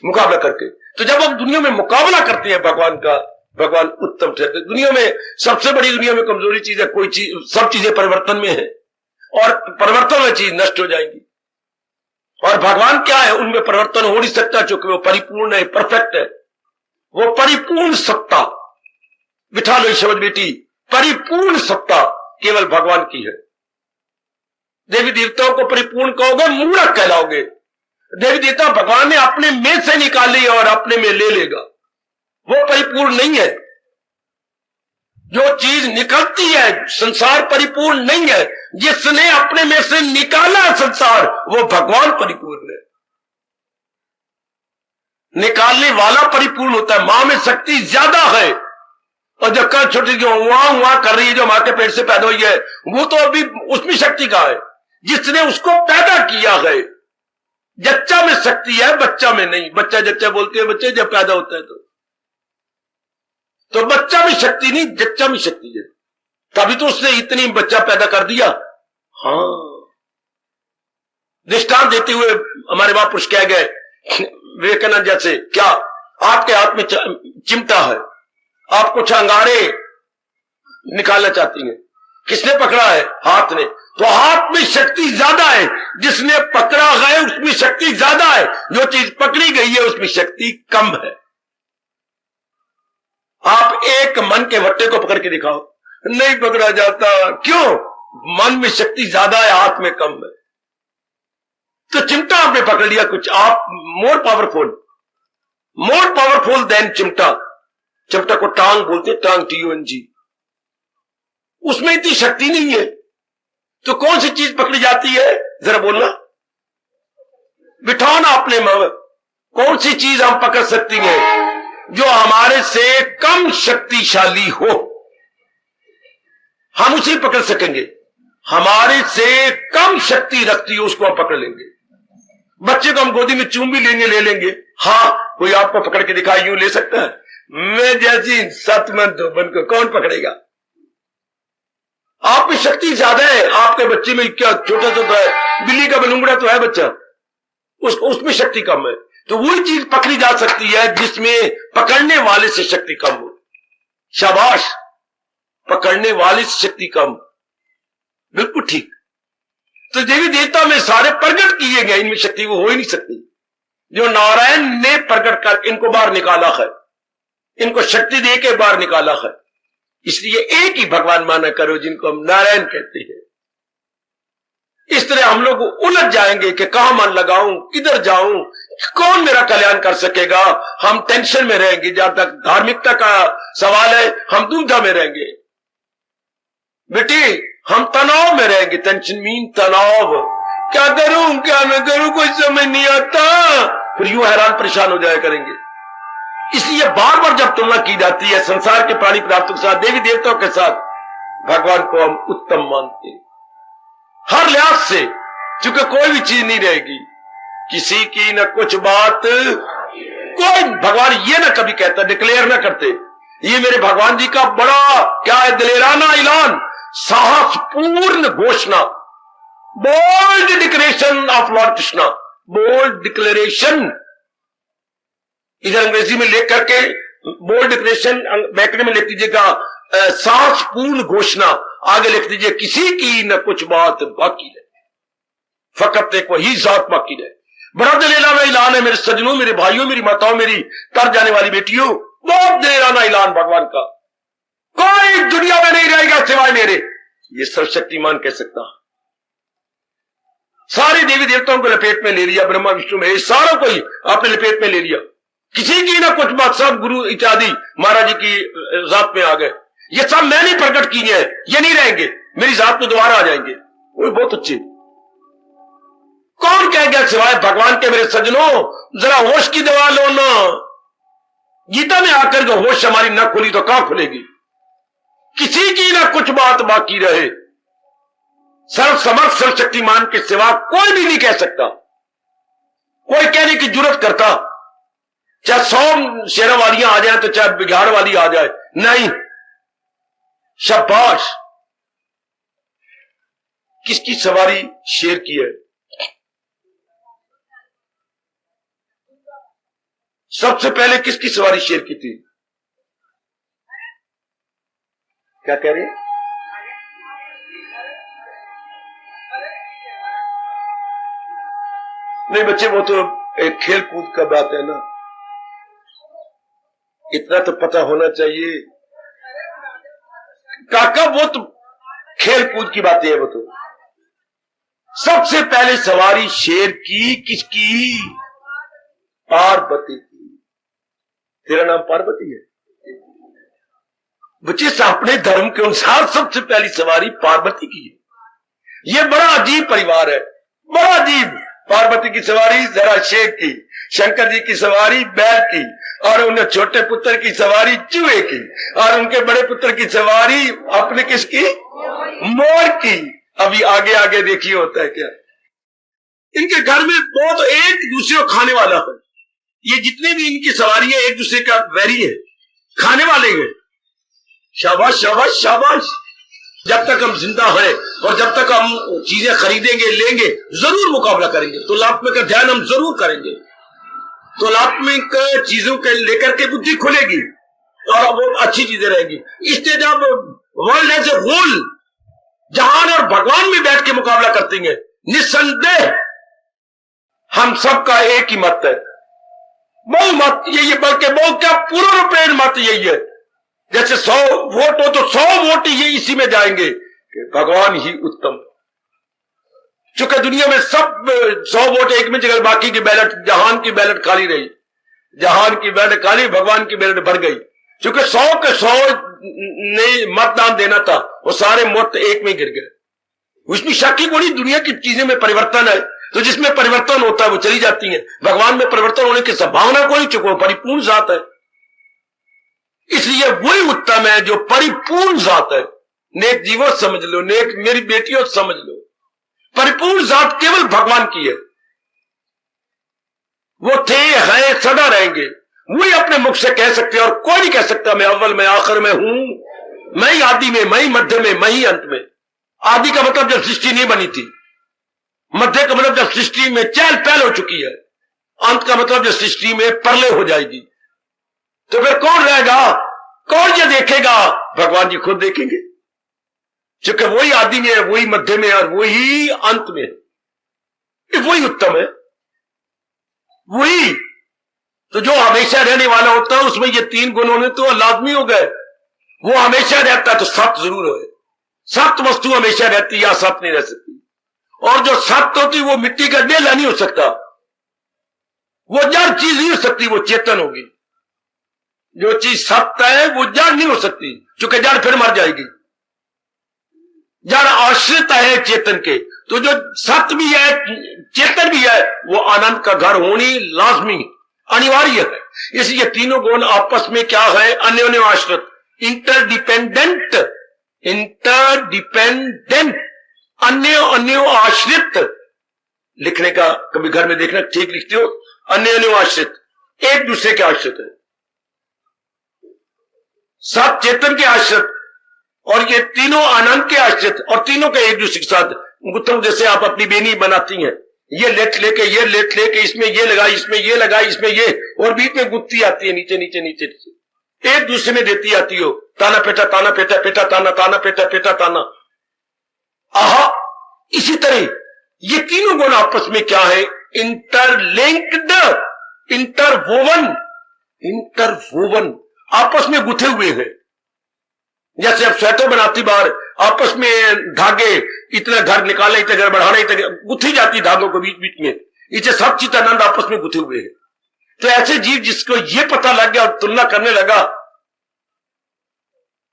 मुकाबला करके। तो जब हम दुनिया में मुकाबला करते हैं भगवान का, भगवान उत्तम ठहरते। दुनिया में सबसे बड़ी, दुनिया में कमजोरी चीज है, कोई चीज, सब चीजें परिवर्तन में है और परिवर्तन में चीज नष्ट हो जाएंगी। और भगवान क्या है, उनमें परिवर्तन हो नहीं सकता, क्योंकि वो परिपूर्ण है, परफेक्ट है। वो परिपूर्ण सत्ता, बिठा लो शब्द बेटी, परिपूर्ण सत्ता केवल भगवान की है। देवी देवताओं को परिपूर्ण कहोगे, मूर्ख कहलाओगे। देवी देवता भगवान ने अपने में से निकाली और अपने में ले लेगा, वो परिपूर्ण नहीं है। जो चीज निकलती है, संसार परिपूर्ण नहीं है। जिसने अपने में से निकाला संसार, वो भगवान परिपूर्ण है। निकालने वाला परिपूर्ण होता है। मां में शक्ति ज्यादा है, और जो कल छोटी जो वहां कर रही है, जो मां के पेट से पैदा हुई है, वो तो अभी उसमें शक्ति कहां है? जिसने उसको पैदा किया है। जच्चा में शक्ति है, बच्चा में नहीं। बच्चा जच्चा बोलते हैं बच्चे जब पैदा होता है तो बच्चा में शक्ति नहीं, जच्चा में शक्ति है। तभी तो उसने इतनी बच्चा पैदा कर दिया। हाँ, दृष्टांत देते हुए हमारे महापुरुष कह गए विवेकानंद जैसे, क्या आपके हाथ में चिमटा है, आप कुछ अंगारे निकालना चाहती हैं, किसने पकड़ा है? हाथ ने। तो हाथ में शक्ति ज्यादा है, जिसने पकड़ा है उसमें शक्ति ज्यादा है, जो चीज पकड़ी गई है उसमें शक्ति कम है। आप एक मन के भट्टे को पकड़ के दिखाओ, नहीं पकड़ा जाता। क्यों? मन में शक्ति ज्यादा है, हाथ में कम है। तो चिमटा आपने पकड़ लिया, कुछ आप मोर पावरफुल देन चिमटा। चिमटा को टांग बोलते, टांग TONG। उसमें इतनी शक्ति नहीं है। तो कौन सी चीज पकड़ी जाती है? जरा बोलना, बिठाओ ना अपने में। कौन सी चीज हम पकड़ सकती हैं जो हमारे से कम शक्तिशाली हो? हम उसे पकड़ सकेंगे। हमारे से कम शक्ति रखती हो उसको हम पकड़ लेंगे। बच्चे को हम गोदी में चूम भी ले लेंगे। हाँ, कोई आपको पकड़ के दिखाई यूं ले सकता है? मैं जैसी सतमंद धोबन को कौन पकड़ेगा? आप में शक्ति ज्यादा है। आपके बच्चे में क्या छोटा सा तो है, बिल्ली का बलूंगड़ा तो है बच्चा, उसमें शक्ति कम है। तो वही चीज पकड़ी जा सकती है जिसमें पकड़ने वाले से शक्ति कम हो। शाबाश, पकड़ने वाले से शक्ति कम, बिल्कुल ठीक। तो देवी देवता में सारे प्रकट किए गए, इनमें शक्ति वो हो ही नहीं सकती। जो नारायण ने प्रकट कर इनको बाहर निकाला है, इनको शक्ति दे के बाहर निकाला है। इसलिए एक ही भगवान माना करो जिनको हम नारायण कहते हैं। इस तरह हम लोग उलझ जाएंगे कि कहां मन लगाऊं, किधर जाऊं, कौन मेरा कल्याण कर सकेगा। हम टेंशन में रहेंगे। जहां तक धार्मिकता का सवाल है, हम दुविधा में रहेंगे बेटी, हम तनाव में रहेंगे। टेंशन मीन तनाव। क्या करूं क्या न करूं, कोई समझ नहीं आता, फिर यूं हैरान परेशान हो जाया करेंगे। इसलिए बार बार जब तुलना की जाती है संसार के प्राणी पदार्थों के साथ, देवी देवताओं के साथ, भगवान को हम उत्तम मानते हैं हर लिहाज से। क्योंकि कोई भी चीज नहीं रहेगी, किसी की न कुछ बात, कोई भगवान ये ना कभी कहता, डिक्लेयर ना करते। ये मेरे भगवान जी का बड़ा क्या है, दिलेराना ऐलान, साहसपूर्ण घोषणा, bold declaration of lord Krishna. Bold declaration इधर अंग्रेजी में लिख करके बोल्ड डिक्लेरेशन व्याकरण में लिख दीजिएगा, साहसपूर्ण घोषणा, आगे लिख दीजिए किसी की न कुछ बात बाकी रहे, फकत एक वही जात बाकी रहे। बड़ा दिलेराना ऐलान है मेरे सजनों, मेरे भाइयों, मेरी माताओं, मेरी तर जाने वाली बेटियों, बहुत दिलेराना ऐलान भगवान का। कोई दुनिया में नहीं रहेगा सिवाय मेरे, ये सर्वशक्तिमान कह सकता। सारे देवी देवताओं को लपेट में ले लिया, ब्रह्मा विष्णु में सारों को ही आपने लपेट में ले लिया। किसी की ना कुछ बात, सब गुरु इत्यादि महाराज जी की जात में आ गए। ये सब मैंने प्रकट किए हैं, ये नहीं रहेंगे, मेरी जात में दोबारा आ जाएंगे। वो बहुत अच्छे। कौन कह गया सिवाय भगवान के मेरे सजनों, जरा होश की दवा लो ना। गीता में आकर जो होश हमारी न खुली तो कहां खुलेगी। किसी की ना कुछ बात बाकी रहे, सर्व समर्थ सर्वशक्तिमान के सिवा कोई भी नहीं कह सकता। कोई कहने की जरूरत करता, चाहे 100 शेरों वालियां आ जाए तो चाहे बिगाड़ वाली आ जाए, नहीं। शाबाश, किसकी सवारी शेर की है? सबसे पहले किसकी सवारी शेर की थी? क्या कह रहे हैं? नहीं बच्चे, वो तो एक खेल कूद का बात है ना, इतना तो पता होना चाहिए। काका वो तो खेल कूद की बातें है। वो तो सबसे पहले सवारी शेर की किसकी? पार्वती की। तेरा नाम पार्वती है बच्चे, अपने धर्म के अनुसार सबसे पहली सवारी पार्वती की है। यह बड़ा अजीब परिवार है, बड़ा अजीब। पार्वती की सवारी जरा शेर की, शंकर जी की सवारी बैल की, और उन्हें छोटे पुत्र की सवारी चूहे की, और उनके बड़े पुत्र की सवारी अपने किसकी? मोर की। अभी आगे आगे देखिए होता है क्या। इनके घर में बहुत एक दूसरे को खाने वाला है। ये जितने भी इनकी सवारी है एक दूसरे का वैरी है, खाने वाले हैं। शाबाश शाबाश शाबाश। जब तक हम जिंदा हैं और जब तक हम चीजें खरीदेंगे लेंगे, जरूर मुकाबला करेंगे, तुलनात्मक का ध्यान हम जरूर करेंगे। तुलनात्मक चीजों के लेकर के बुद्धि खुलेगी और वो अच्छी चीजें रहेंगी। इसलिए जब वर्ल्ड एज ए होल जहान और भगवान में बैठ के मुकाबला करते हैं, निस्संदेह हम सबका एक ही मत है। बहु मत यही है, बल्कि बहु क्या पूर्ण रूपेण मत यही है। जैसे 100 वोट हो तो 100 वोट ये इसी में जाएंगे कि भगवान ही उत्तम। चूंकि दुनिया में सब 100 वोट एक में जगह, बाकी की बैलेट, जहान की बैलेट खाली रही, जहान की बैलेट खाली, भगवान की बैलेट भर गई। चूंकि 100 के 100 ने मतदान देना था, वो सारे मत एक में गिर गए। उसमें शक की कोई, दुनिया की चीजें में परिवर्तन है, तो जिसमें परिवर्तन होता है वो चली जाती है। भगवान में परिवर्तन होने की संभावना कोई, चुको परिपूर्ण जात है, इसलिए वही उत्तम है जो परिपूर्ण जात है। नेक जीवो समझ लो, नेक मेरी बेटियों समझ लो, परिपूर्ण जात केवल भगवान की है। वो थे, हैं, सदा रहेंगे। वही अपने मुख से कह सकते हैं और कोई नहीं कह सकता मैं अव्वल में आखिर में हूं, मैं ही आदि में, मैं ही मध्य में, मैं ही अंत में। आदि का मतलब जब सृष्टि नहीं बनी थी, मध्य का मतलब जब सृष्टि में चहल पहल हो चुकी है, अंत का मतलब जब सृष्टि में प्रलय हो जाएगी। तो फिर कौन रहेगा, कौन ये देखेगा? भगवान जी खुद देखेंगे, क्योंकि वही आदि में है, वही मध्य में है और वही अंत में है। वही उत्तम है, वही तो जो हमेशा रहने वाला होता है। उसमें ये 3 गुण होने तो लाजमी हो गए। वो हमेशा रहता है तो सत्य जरूर हो। सत्य वस्तु हमेशा रहती है या सत्य नहीं रह सकती। और जो सत्य होती वो मिट्टी का डेला नहीं हो सकता, वो जड़ चीज नहीं हो सकती, वो चेतन होगी। जो चीज सत्य है वो जड़ नहीं हो सकती, क्योंकि जड़ फिर मर जाएगी। जड़ आश्रित है चेतन के, तो जो सत्य भी है चेतन भी है, वो आनंद का घर होनी लाजमी अनिवार्य है। इसलिए तीनों गुण आपस में क्या है? अन्योन्य आश्रित, इंटरडिपेंडेंट, इंटरडिपेंडेंट, अन्य आश्रित। लिखने का कभी घर में देखना, ठीक लिखते हो, अन्य आश्रित, एक दूसरे के आश्रित है, सब चेतन के आश्रित, और ये तीनों आनंद के आश्रित, और तीनों के एक दूसरे के साथ गुत्थम। जैसे आप अपनी बेनी बनाती हैं, ये लेट लेके, ये लेट लेके, इसमें ये लगाई, इसमें ये लगाई, इसमें ये, और बीच में गुत्थी आती है नीचे नीचे नीचे नीचे, एक दूसरे में देती आती हो, ताना पेटा ताना पेटा, पेटा ताना, ताना पेटा पेटा ताना। आहा, इसी तरह ये तीनों गुण आपस में क्या है? इंटरलिंक्ड, इंटरवोवन, इंटरवोवन, आपस में गुथे हुए हैं। जैसे आप स्वेटर बनाती बार आपस में धागे, इतना घर निकाले, इतना घर बढ़ाना, इतना गुथी जाती धागों को बीच बीच में, इसे सब चित्तानंद आपस में गुथे हुए हैं। तो ऐसे जीव जिसको ये पता लग गया और तुलना करने लगा,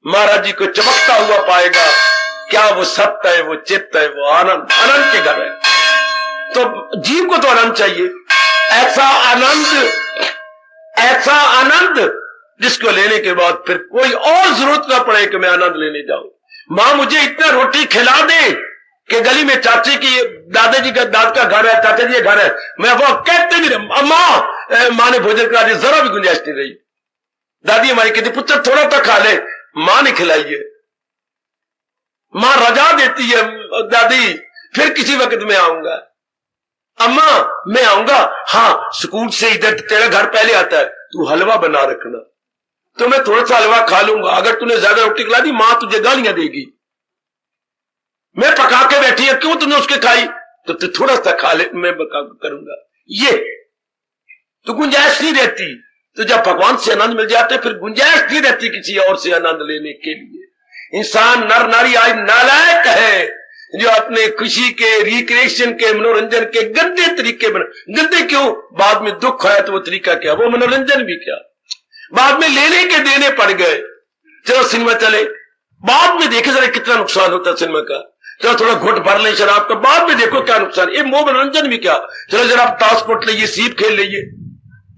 महाराज जी को चमकता हुआ पाएगा, क्या वो सत्य है, वो चित्त है, वो आनंद, आनंद के घर है। तो जीव को तो आनंद चाहिए, ऐसा आनंद, ऐसा आनंद जिसको लेने के बाद फिर कोई और जरूरत ना पड़े कि मैं आनंद लेने जाऊं। मां मुझे इतना रोटी खिला दे कि गली में चाची की, दादाजी का दाद का घर है, चाचा जी का घर है, मैं वो कहते भी मां ने भोजन करा दिया, जरा भी गुंजाइश नहीं रही। दादी हमारी कहती पुत्र थोड़ा तो खा ले, मां ने खिलाई है। मां रजा देती है, दादी फिर किसी वक्त में आऊंगा, अम्मा मैं आऊंगा, हाँ स्कूल से इधर तेरा घर पहले आता है, तू हलवा बना रखना, तो मैं थोड़ा सा हलवा खा लूंगा, अगर तूने ज्यादा रोटी खिला दी मां तुझे गालियां देगी। मैं पका के बैठी है, क्यों तूने उसके खाई, तो तू थोड़ा सा खा ले, मैं करूंगा। ये तो गुंजाइश नहीं रहती। तो जब भगवान से आनंद मिल जाते फिर गुंजाइश नहीं रहती किसी और से आनंद लेने के लिए। इंसान नर नारी आज नालायक है, जो अपने खुशी के, रिक्रिएशन के, मनोरंजन के गंदे तरीके बना। गंदे क्यों? बाद में दुख आया तो वो तरीका क्या, वो मनोरंजन भी क्या। बाद में लेने के देने पड़ गए। चलो सिनेमा चले, बाद में देखे जरा कितना नुकसान होता है सिनेमा का। चलो थोड़ा घुट भर ले शराब का, बाद में देखो क्या नुकसान। ये वो मनोरंजन भी क्या। चलो जरा आप ताश कोट लीजिए, सीप खेल लीजिए,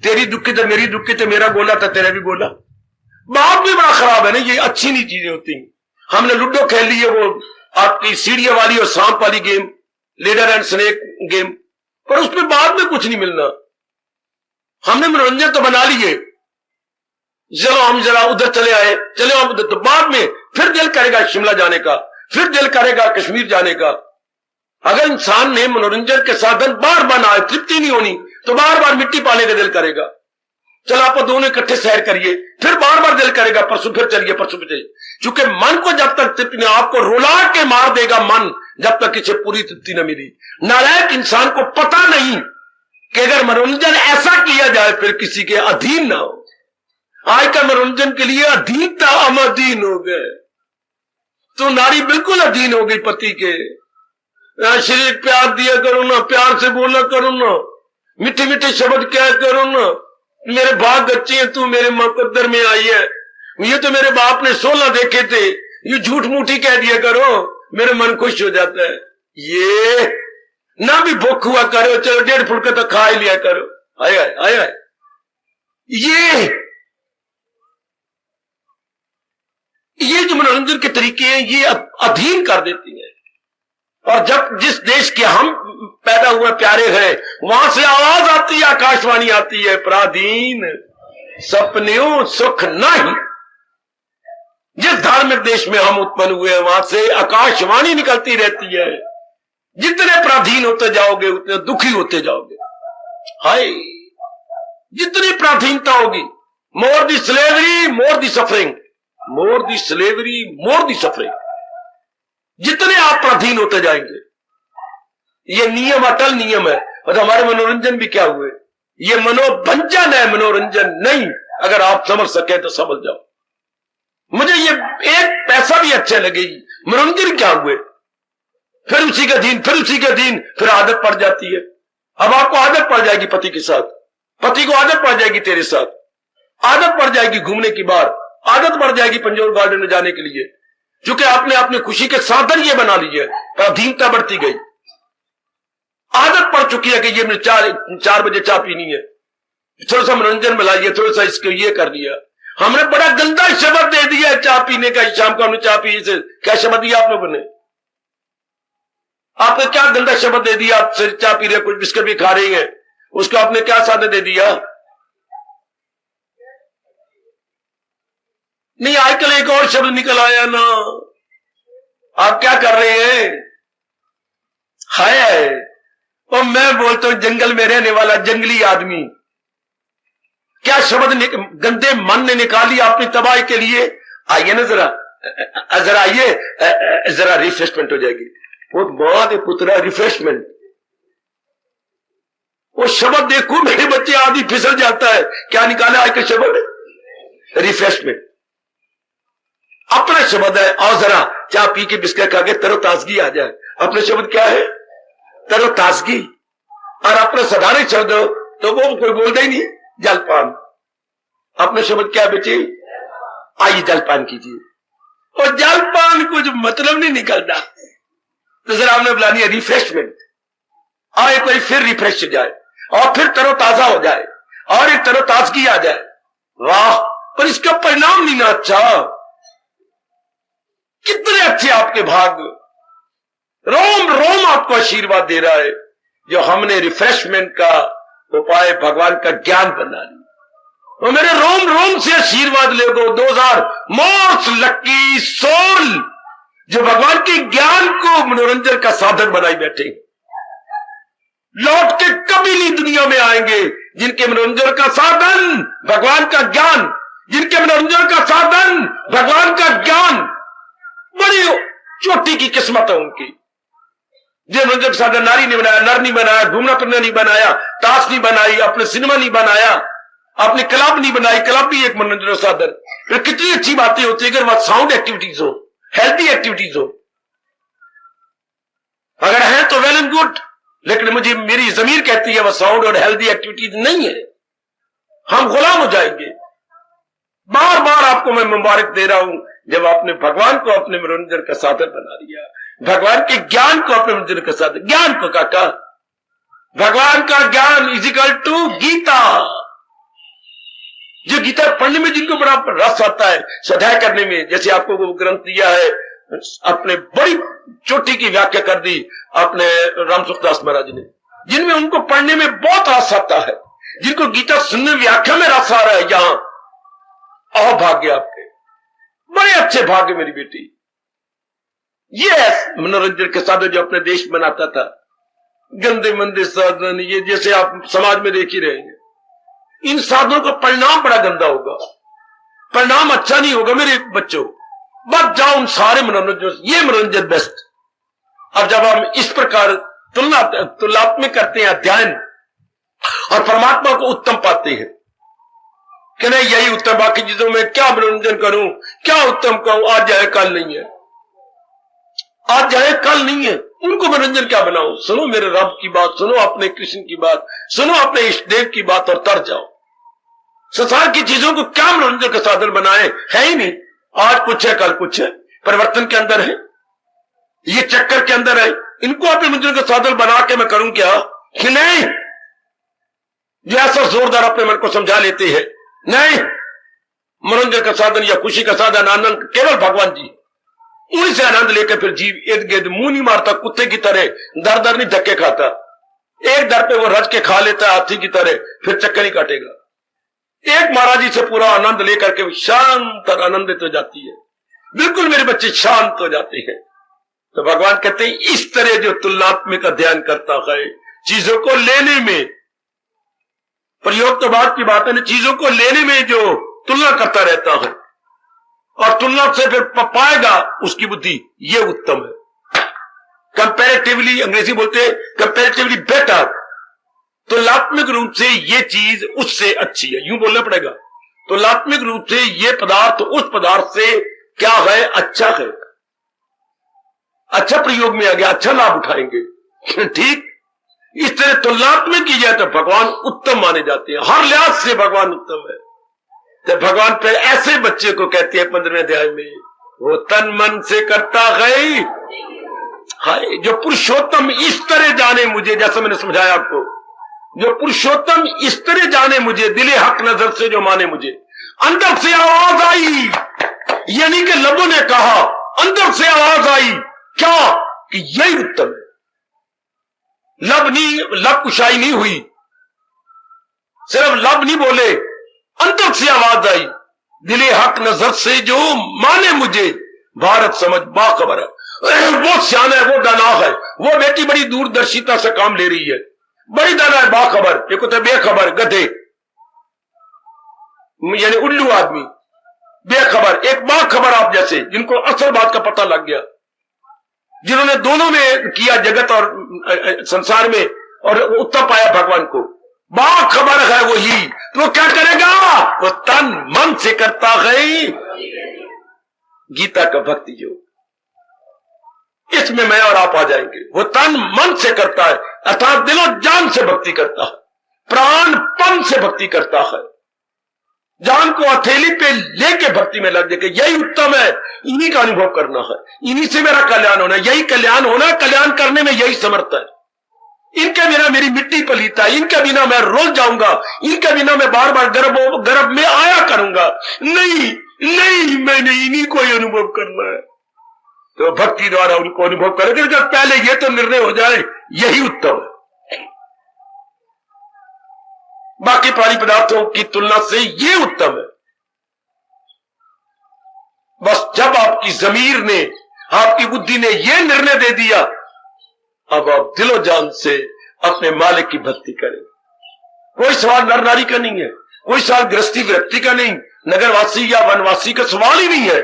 तेरी दुखी तो मेरी दुखी तो, मेरा गोला था तेरा भी गोला। बाद में बड़ा खराब है ना, ये अच्छी नहीं चीजें होती। हमने लूडो खेल ली है, वो आपकी सीढ़ियों वाली और सांप वाली game, leader and snake game, पर उसमें बाद में कुछ नहीं मिलना। हमने मनोरंजन तो बना लिए, चलो हम जरा उधर चले आए, चले हम उधर, तो बाद में फिर दिल करेगा शिमला जाने का, फिर दिल करेगा कश्मीर जाने का। अगर इंसान ने मनोरंजन के साधन बार बार ना, तृप्ति नहीं होनी, तो बार बार मिट्टी पाने का दिल करेगा। चलो आप दोनों इकट्ठे सैर करिए, फिर बार बार दिल करेगा परसों फिर चलिए, परसों फिर चलिए। क्योंकि मन को जब तक तृप्ति ने, आपको रुला के मार देगा मन जब तक इसे पूरी तृप्ति न मिली। नालायक इंसान को पता नहीं कि अगर मनोरंजन ऐसा किया जाए फिर किसी के अधीन ना हो। आज का मनोरंजन के लिए अधीनता, हम अधीन हो गए। तो नारी बिल्कुल अधीन हो गई पति के। शरीर प्यार दिया करो ना, प्यार से बोला करो ना, मीठे मीठे शब्द क्या करो ना, मेरे भाग अच्छे हैं, तू मेरे मुकद्दर में आई है, ये तो मेरे बाप ने 16 देखे थे, ये झूठ मूठी कह दिया करो, मेरा मन खुश हो जाता है। ये ना भी भूख हुआ करो, चलो 1.5 फुल्का तो खा ही लिया करो। आया आया, ये जो मनोरंजन के तरीके हैं ये अधीन कर देती है। और जब जिस देश के हम पैदा हुए प्यारे हैं, वहां से आवाज आती है, आकाशवाणी आती है, पराधीन सपनों सुख नहीं। जिस धार्मिक देश में हम उत्पन्न हुए हैं वहां से आकाशवाणी निकलती रहती है। जितने पराधीन होते जाओगे उतने दुखी होते जाओगे। हाय, जितनी पराधीनता होगी, मोर दी स्लेवरी मोर दी सफरिंग, मोर दी स्लेवरी मोर दी सफरिंग। जितने आप पराधीन होते जाएंगे, ये नियम अटल नियम है। और हमारे मनोरंजन भी क्या हुए, ये मनोभंजन है, मनोरंजन नहीं। अगर आप समझ सके तो समझ जाओ। मुझे ये एक पैसा भी अच्छे लगेगी, मनोरंजन क्या हुए, फिर उसी का दिन, फिर उसी का दिन, फिर आदत पड़ जाती है। अब आपको आदत पड़ जाएगी पति के साथ, पति को आदत पड़ जाएगी तेरे साथ, आदत पड़ जाएगी घूमने की बार, आदत पड़ जाएगी पंजोर गार्डन में जाने के लिए, क्योंकि आपने अपनी खुशी के साधन ये बना लिए, पराधीनता बढ़ती गई। आदत पड़ चुकी है कि ये मुझे 4 बजे चाय पीनी है, थोड़ा सा मनोरंजन मिलाइए, थोड़ा सा इसको ये कर दिया। हमने बड़ा गंदा शब्द दे दिया चाय पीने का, शाम को हमने चाय पी से क्या शब्द दिया आप लोगों ने? आपने क्या गंदा शब्द दे दिया? आप चाय पी रहे, कुछ बिस्किट भी खा रही हैं, उसको आपने क्या साधन दे दिया? नहीं, आजकल एक और शब्द निकल आया ना, आप क्या कर रहे हैं? हाय, और मैं बोलता हूं जंगल में रहने वाला जंगली आदमी, क्या शब्द गंदे मन ने निकाली अपनी तबाही के लिए। आइए ना जरा, जरा आइए, जरा रिफ्रेशमेंट हो जाएगी। वो मां दे पुत्रा रिफ्रेशमेंट, वो शब्द देखो मेरे बच्चे आदि फिसल जाता है। क्या निकाला आज के शब्द? रिफ्रेशमेंट। अपना शब्द है, आओ जरा चाय पी के बिस्किट खा के तरोताजगी आ जाए। अपने शब्द क्या है? तरोताजगी। और अपने साधारण शब्द तो वो कोई बोलता ही नहीं, जलपान। अपने शब्द क्या बचे? आइए जलपान कीजिए। और जलपान कुछ मतलब नहीं निकलता, तो जरा हमने बुलानी है रिफ्रेशमेंट। आए कोई फिर रिफ्रेश हो जाए और फिर तरोताजा हो जाए और एक तरोताजगी आ जाए। वाह, पर इसका परिणाम नहीं ना अच्छा। कितने अच्छे आपके भाग, रोम रोम आपको आशीर्वाद दे रहा है, जो हमने रिफ्रेशमेंट का उपाय भगवान का ज्ञान बना लिया। और मेरे रोम रोम से आशीर्वाद ले गो 2000 मोस्ट लकी सोल, जो भगवान के ज्ञान को मनोरंजन का साधन बनाई बैठे, लौट के कभी नहीं दुनिया में आएंगे, जिनके मनोरंजन का साधन भगवान का ज्ञान, जिनके मनोरंजन का साधन भगवान का ज्ञान। बड़ी चोटी की किस्मत है उनकी। जो मनोरंजन का साधन नारी ने बनाया, नर नहीं बनाया, घूमना फिरना नहीं बनाया, ताश नहीं बनाई, अपने सिनेमा नहीं बनाया, अपनी क्लब नहीं बनाई, क्लब भी एक मनोरंजन साधन। फिर कितनी अच्छी बातें होती है अगर वह साउंड एक्टिविटीज हो, हेल्थी एक्टिविटीज हो। गुड, लेकिन मुझे मेरी जमीर कहती है वह साउंड और हेल्दी एक्टिविटीज नहीं है, हम गुलाम हो जाएंगे। बार बार आपको मैं मुबारक दे रहा हूं जब आपने भगवान को अपने मनोरंजन का साधन बना लिया, भगवान के ज्ञान को अपने मनोरंजन का साधन, ज्ञान को काका, भगवान का ज्ञान इजिकल टू गीता। जो गीता पढ़ने में जिनको बड़ा रस आता है, स्वाध्याय करने में, जैसे आपको वो ग्रंथ दिया है, अपने बड़ी चोटी की व्याख्या कर दी अपने राम सुखदास महाराज ने, जिनमें उनको पढ़ने में बहुत रस आता है, जिनको गीता सुनने व्याख्या में रस आ रहा है, यहां आओ भाग्य आपके, बड़े अच्छे भाग्य मेरी बेटी। ये मनोरंजन के साधन जो अपने देश में बनाता था, गंदे मंदे साधन, ये जैसे आप समाज में देख ही रहेंगे, इन साधनों का परिणाम बड़ा गंदा होगा, परिणाम अच्छा नहीं होगा मेरे बच्चों। बच जाओ उन सारे मनोरंजन, ये मनोरंजन बेस्ट। अब जब हम इस प्रकार तुलनात्मक करते हैं अध्ययन और परमात्मा को उत्तम पाते हैं कि नहीं यही उत्तम, बाकी चीजों में क्या मनोरंजन करूं, क्या उत्तम कहूं, आज जाए कल नहीं है, आज जाए कल नहीं है, उनको मनोरंजन क्या बनाओ। सुनो मेरे रब की बात, सुनो अपने कृष्ण की बात, सुनो अपने इष्ट देव की बात और तर जाओ। संसार की चीजों को क्या मनोरंजन का साधन बनाए, है ही नहीं। आज कुछ है कल कुछ है, परिवर्तन के अंदर है, ये चक्कर के अंदर है, इनको अपने मनोरंजन का साधन बना के मैं करूं क्या कि नहीं। जो ऐसा जोरदार अपने मन को समझा लेते हैं, नहीं मनोरंजन का साधन या खुशी का साधन आनंद केवल भगवान जी, उन्हीं से आनंद लेकर फिर जीव इर्द गिर्द मुंह नहीं मारता, कुत्ते की तरह दर दर नहीं धक्के खाता, एक दर पे वो रज के खा लेता है हाथी की तरह, फिर चक्कर नहीं काटेगा। एक महाराजी से पूरा आनंद लेकर के शांत और आनंदित हो जाती है, बिल्कुल मेरे बच्चे शांत हो जाते हैं। तो भगवान कहते हैं इस तरह जो तुलनात्मक अध्ययन करता है, चीजों को लेने में, प्रयोग तो बात की बात है, चीजों को लेने में जो तुलना करता रहता है और तुलना से फिर पाएगा उसकी बुद्धि, ये उत्तम है। कंपैरेटिवली, अंग्रेजी बोलते हैं कंपैरेटिवली बेटर, तुलनात्मक रूप से ये चीज उससे अच्छी है, यूं बोलना पड़ेगा। तुलनात्मक रूप से ये पदार्थ उस पदार्थ से क्या है, अच्छा है, अच्छा प्रयोग में आ गया, अच्छा लाभ उठाएंगे, ठीक। इस तरह तुलनात्मक की जाए तो भगवान उत्तम माने जाते हैं, हर लिहाज से भगवान उत्तम है। तो भगवान फिर ऐसे बच्चे को कहते हैं 15वें अध्याय में, वो तन मन से करता है, हाय जो पुरुषोत्तम इस तरह जाने मुझे, जैसा मैंने समझाया आपको, जो पुरुषोत्तम इस तरह जाने मुझे, दिले हक नजर से जो माने मुझे। अंदर से आवाज आई, यानी कि लबों ने कहा, अंदर से आवाज आई क्या कि यही उत्तम है। लब कुशाई नहीं हुई, सिर्फ लब नहीं बोले, अंदर से आवाज आई, दिले हक नजर से जो माने मुझे, भारत समझ बाखबर है, वो सियाना है, वो दाना है, वो बेटी बड़ी दूरदर्शिता से काम ले रही है, बड़ी दाना है, बाखबर, एक होता है बेखबर गधे, यानी उल्लू आदमी, बेखबर, एक बाखबर आप जैसे जिनको असल बात का पता लग गया, जिन्होंने दोनों में किया, जगत और संसार में, और उत्तर पाया भगवान को, बाखबर है वही, तो वो क्या करेगा, वो तन मन से करता है गीता का भक्ति योग। इसमें मैं और आप आ जाएंगे। वो तन मन से करता है, अर्थात दिलो जान से भक्ति करता है, प्राणपन से भक्ति करता है, जान को हथेली पे लेके भक्ति में लग जाके, यही उत्तम है, इन्हीं का अनुभव करना है, इन्हीं से मेरा कल्याण होना, यही कल्याण होना, कल्याण करने में यही समर्थ है। इनके बिना मेरी मिट्टी पलीता है, इनके बिना मैं रोल जाऊंगा, इनके बिना मैं बार बार गर्भ में आया करूंगा, नहीं नहीं मैंने इन्हीं को ही अनुभव करना है। तो भक्ति द्वारा उनको अनुभव करेंगे, जब पहले ये तो निर्णय हो जाए यही उत्तम है, बाकी प्राणी पदार्थों की तुलना से ये उत्तम है। बस जब आपकी जमीर ने, आपकी बुद्धि ने यह निर्णय दे दिया, अब आप दिलो जान से अपने मालिक की भक्ति करें। कोई सवाल नर नारी का नहीं है, कोई सवाल गृहस्थी व्यक्ति का नहीं, नगरवासी या वनवासी का सवाल ही नहीं है।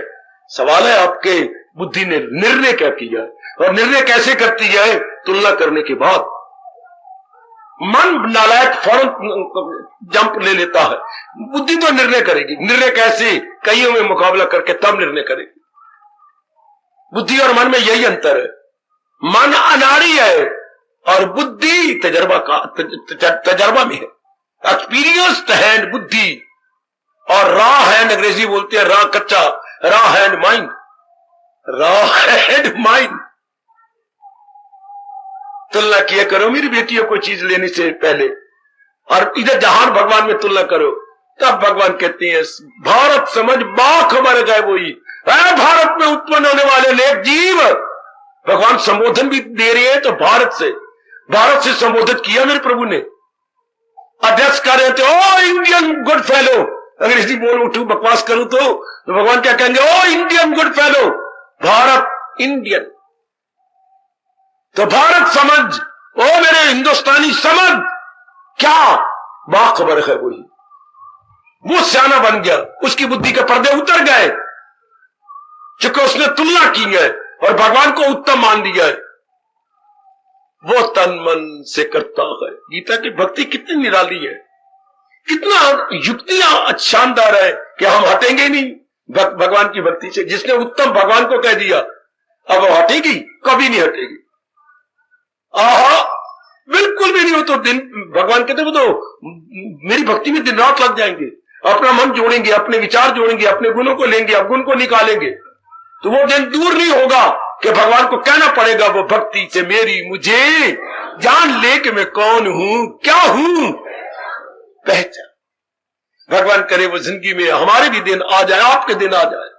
सवाल है आपके बुद्धि ने निर्णय क्या किया है, और निर्णय कैसे करती है, तुलना करने के बाद। मन नालायक फौरन जंप ले लेता है, बुद्धि तो निर्णय करेगी। निर्णय कैसे, कईयों में मुकाबला करके तब निर्णय करेगी। बुद्धि और मन में यही अंतर है। मन अनाड़ी है और बुद्धि तजर्बा में है। एक्सपीरियंस्ड हैंड बुद्धि, और रॉ हैंड अंग्रेजी बोलते हैं, रॉ कच्चा, raw hand mind, raw hand mind. तुलना किया करो मेरी बेटियों को चीज लेने से पहले, और इधर जहान भगवान में तुलना करो, तब भगवान कहते हैं भारत समझ बाखबर गए वही है। भारत में उत्पन्न होने वाले नेक जीव, भगवान संबोधन भी दे रहे हैं तो भारत से संबोधित किया मेरे प्रभु ने। अध्यक्ष कर रहे थे, ओ इंडियन गुड फेलो, अंग्रेजी बोल उठू बकवास करूं तो भगवान क्या कहेंगे, O Indian good fellow, Bharat Indian. तो भारत समझ, ओ मेरे हिंदुस्तानी समझ, क्या बाखबर है वही। वो सियाना बन गया, उसकी बुद्धि के पर्दे उतर गए, चूंकि उसने तुलना की है और भगवान को उत्तम मान दिया है। वो तन मन से करता है। गीता की भक्ति कितनी निराली है, कितना युक्तियां शानदार है कि हम हटेंगे नहीं भगवान की भक्ति से। जिसने उत्तम भगवान को कह दिया, अब वो हटेगी? कभी नहीं हटेगी। आहा, बिल्कुल भी नहीं हो। तो दिन भगवान कहते वो तो मेरी भक्ति में दिन रात लग जाएंगे, अपना मन जोड़ेंगे, अपने विचार जोड़ेंगे, अपने गुणों को लेंगे, अवगुण को निकालेंगे, तो वो दिन दूर नहीं होगा कि भगवान को कहना पड़ेगा वो भक्ति से मेरी मुझे जान ले कि मैं कौन हूं, क्या हूं, पहचान। भगवान करे वो जिंदगी में हमारे भी दिन आ जाए, आपके दिन आ जाए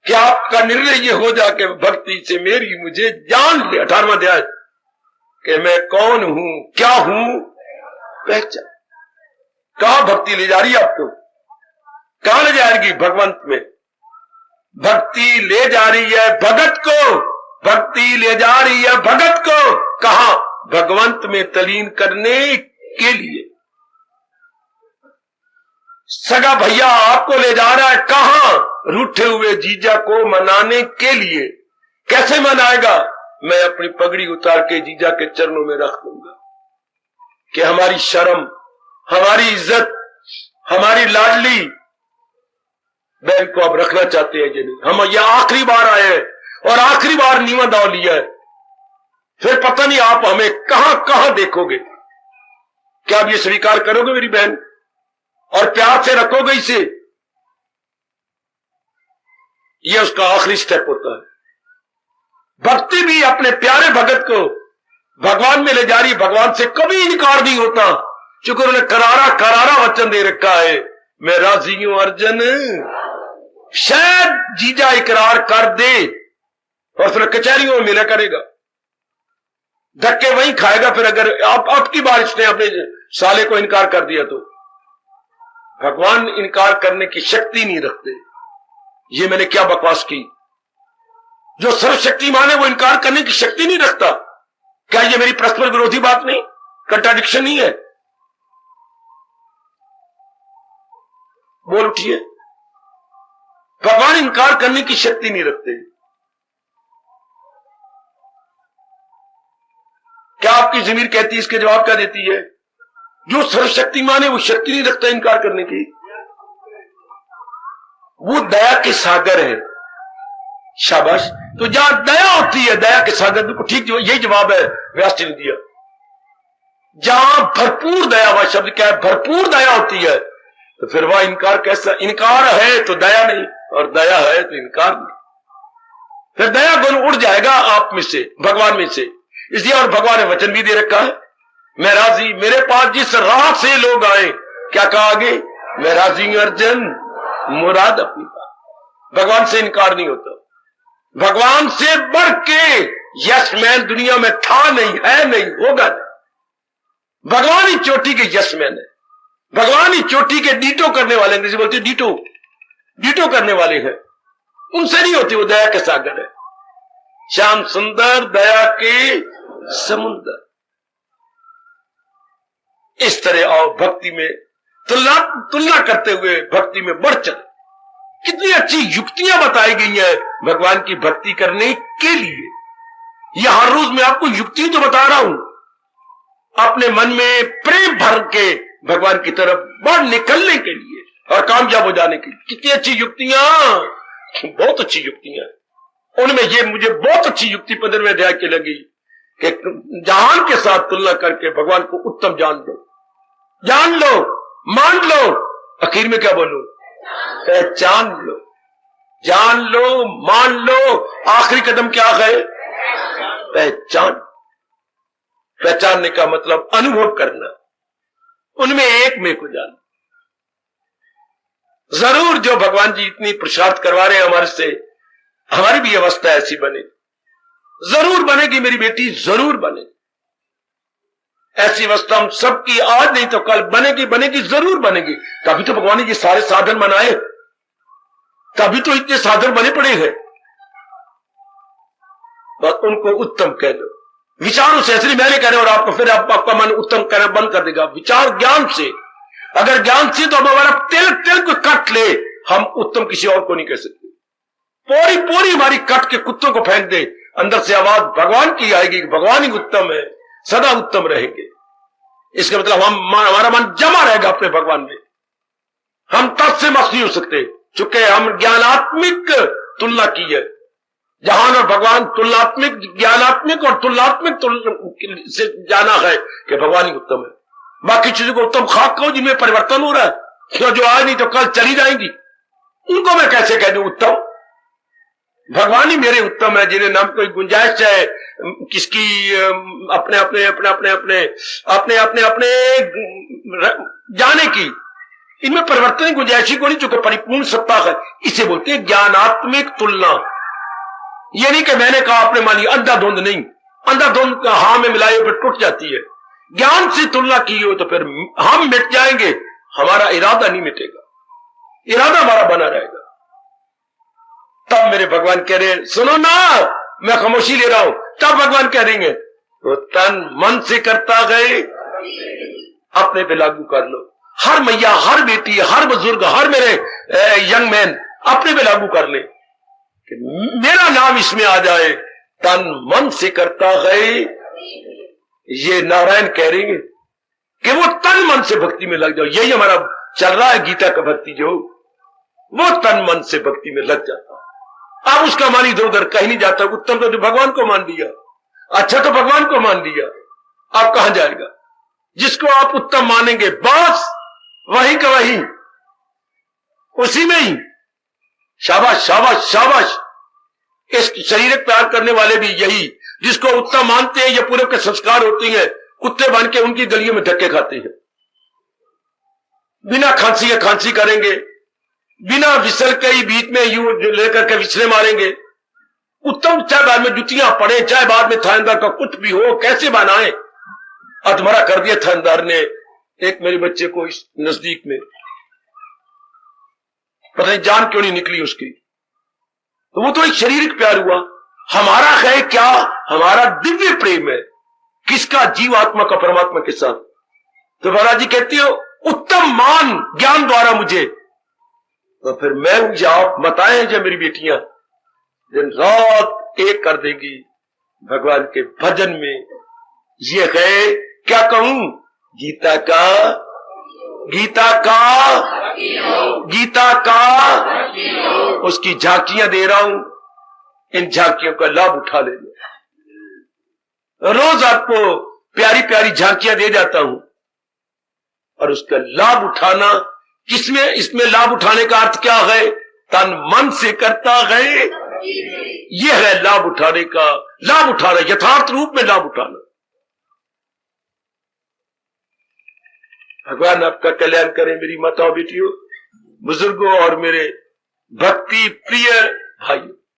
कि आपका निर्णय ये हो जाए कि भक्ति से मेरी मुझे जान ले। 18वां अध्याय कि मैं कौन हूं, क्या हूं, पहचान। कहां भक्ति ले जा रही है आपको? कहां ले जाएगी? भगवंत में। भक्ति ले जा रही है भगत को, भक्ति ले जा रही है भगत को। कहां? भगवंत में तलीन करने के लिए। सगा भैया आपको ले जा रहा है कहां? रूठे हुए जीजा को मनाने के लिए। कैसे मनाएगा? मैं अपनी पगड़ी उतार के जीजा के चरणों में रख दूंगा कि हमारी शर्म, हमारी इज्जत, हमारी लाडली बहन को अब रखना चाहते हैं जिन्हें हम ये आखिरी बार आए हैं और आखिरी बार नीवा दाव लिया है। फिर पता नहीं आप हमें कहां कहां देखोगे। क्या आप ये स्वीकार करोगे मेरी बहन और प्यार से रखोगे इसे? ये उसका आखिरी स्टेप होता है। भक्ति भी अपने प्यारे भगत को भगवान में ले जा रही। भगवान से कभी इनकार नहीं होता, क्योंकि उन्होंने करारा करारा वचन दे रखा है, मैं राजी हूं अर्जुन। शायद जीजा इकरार कर दे और फिर कचहरियों में मिला करेगा, धक्के वहीं खाएगा। फिर अगर आपकी बार इसने अपने साले को इनकार कर दिया तो भगवान इनकार करने की शक्ति नहीं रखते। ये मैंने क्या बकवास की? जो सर्वशक्तिमान है वो इनकार करने की शक्ति नहीं रखता। क्या ये मेरी परस्पर विरोधी बात नहीं, कंट्राडिक्शन नहीं है? बोल उठिए। भगवान इनकार करने की शक्ति नहीं रखते। क्या आपकी जमीर कहती है? इसके जवाब क्या देती है? जो सर्वशक्तिमान है वो शक्ति नहीं रखता इनकार करने की। वो दया के सागर है। शाबाश। तो जहां दया होती है, दया के सागर को ठीक यही जवाब है व्यास जी ने दिया। जहां भरपूर दया, वह शब्द क्या है? भरपूर दया होती है, तो फिर वह इनकार कैसा? इनकार है तो दया नहीं, और दया है तो इनकार नहीं। फिर दया गुण उड़ जाएगा आप में से, भगवान में से। इसलिए और भगवान ने वचन भी दे रखा है, मैं राजी, मेरे पास जिस राह से लोग आए, क्या कहा आगे? मैं राजी अर्जुन, मुराद अपनी बात। भगवान से इनकार नहीं होता। भगवान से बढ़ के यस मैन दुनिया में था नहीं, है नहीं, होगा नहीं। भगवान ही चोटी के यस मैन है। भगवान ही चोटी के डीटो करने वाले, अंग्रेजी बोलते डीटो, डीटो करने वाले हैं। उनसे नहीं होती, वो दया के सागर है। श्याम सुंदर दया के समुद्र। इस तरह आओ भक्ति में तुलना करते हुए भक्ति में बढ़ चले। कितनी अच्छी युक्तियां बताई गई है भगवान की भक्ति करने के लिए। यह हर रोज मैं आपको युक्ति तो बता रहा हूं, अपने मन में प्रेम भर के भगवान की तरफ बढ़ निकलने के लिए और कामयाब हो जाने के लिए। कितनी अच्छी युक्तियां, बहुत अच्छी युक्तियां। उनमें ये मुझे बहुत अच्छी युक्ति 15वें अध्याय की लगी कि जहान के साथ तुलना करके भगवान को उत्तम जान लो, मान लो, आखिर में क्या बोलूं, पहचान लो, जान लो, मान लो, आखिरी कदम क्या है, पहचानने का मतलब अनुभव करना, उनमें एक में को जाना। जरूर जो भगवान जी इतनी पुरुषार्थ करवा रहे हैं हमारे से, हमारी भी अवस्था ऐसी बने, जरूर बनेगी मेरी बेटी, जरूर बनेगी ऐसी अवस्था हम सबकी, आज नहीं तो कल बनेगी, जरूर बनेगी। तभी तो भगवान ने ये सारे साधन बनाए, तभी तो इतने साधन बने पड़े हैं। बस उनको उत्तम कह दो, विचारों से, इसलिए मैंने कह रहा और आपको फिर आपका मन उत्तम कहना बंद कर देगा। विचार ज्ञान से, अगर ज्ञान से तो हम हमारा तिल को कट ले, हम उत्तम किसी और को नहीं कह सकते। पूरी हमारी कट के कुत्तों को फेंक दे, अंदर से आवाज भगवान की आएगी, भगवान ही उत्तम है, सदा उत्तम रहेंगे। इसका मतलब हमारा मन जमा रहेगा अपने भगवान में, हम तत् से मस्त नहीं हो सकते, चूंकि हम ज्ञानात्मिक तुलना की है। जहान और भगवान तुलनात्मक, ज्ञानात्मक और तुलनात्मक से जाना है कि भगवान ही उत्तम है। बाकी चीजों को उत्तम खाक कहो जिनमें परिवर्तन हो रहा है, क्यों जो आज नहीं तो कल चली जाएंगी, उनको मैं कैसे कह दूं उत्तम? भगवान ही मेरे उत्तम है, जिन्हें नाम कोई गुंजाइश है किसकी अपने अपने अपने अपने अपने अपने अपने अपने जाने की, इनमें परिवर्तन की गुंजाइश ही को नहीं, चूंकि परिपूर्ण सत्ता है। इसे बोलते हैं ज्ञानात्मक तुलना। ये नहीं कि मैंने कहा आपने मानी, अंधाधुंध नहीं, अंधाधुंध का हाँ में मिलाए फिर टूट जाती है। ज्ञान से तुलना की हो तो फिर हम मिट जाएंगे, हमारा इरादा नहीं मिटेगा, इरादा हमारा बना रहेगा। तब मेरे भगवान कह रहे सुनो ना, मैं खामोशी ले रहा हूं, तब भगवान कह देंगे तो तन मन से करता गए, अपने पे लागू कर लो। हर मैया, हर बेटी, हर बुजुर्ग, हर मेरे यंग मैन अपने पे लागू कर ले कि मेरा नाम इसमें आ जाए, तन मन से करता गए। ये नारायण कह रहे हैं कि वो तन मन से भक्ति में लग जाओ। यही हमारा चल रहा है गीता का भक्ति, जो वो तन मन से भक्ति में लग जाता। अब उसका मान इधर उधर कहीं नहीं जाता। उत्तम तो भगवान को मान लिया, अच्छा तो भगवान को मान लिया, अब कहां जाएगा? जिसको आप उत्तम मानेंगे बस वही का वही, उसी में ही शाबाश शाबाश शाबाश। इस शारीरिक प्यार करने वाले भी यही, जिसको उत्तम मानते हैं, ये पूरे के संस्कार होती हैं, कुत्ते बन के उनकी गलियों में धक्के खाते हैं, बिना खांसी के खांसी करेंगे, बिना विसल के ही बीच में यूं लेकर के विसले मारेंगे। उत्तम चाहे बाद में जुतियां पड़े, चाहे बाद में थानेदार का कुछ भी हो, कैसे बनाए। अधमरा कर दिया थानेदार ने एक मेरे बच्चे को इस नजदीक में, पता नहीं जान क्यों नहीं निकली उसकी। तो वो तो एक शारीरिक प्यार हुआ। हमारा है क्या? हमारा दिव्य प्रेम है। किसका? जीव आत्मा का परमात्मा के साथ। तो महाराज जी कहती हो उत्तम मान ज्ञान द्वारा मुझे, तो फिर मैं हूं या आप बताएं जो मेरी बेटियां दिन रात एक कर देगी भगवान के भजन में। ये है क्या कहूं, गीता का उसकी झांकियां दे रहा हूं, इन झांकियों का लाभ उठा लेना। रोज आपको प्यारी प्यारी झांकियां दे जाता हूं, और उसका लाभ उठाना किसमें? इसमें लाभ उठाने का अर्थ क्या है? तन मन से करता है, यह है लाभ उठाने का। लाभ उठाना, यथार्थ रूप में लाभ उठाना। भगवान आपका कल्याण करें मेरी माताओं बेटियों, बुजुर्गों और मेरे भक्ति प्रिय भाइयों।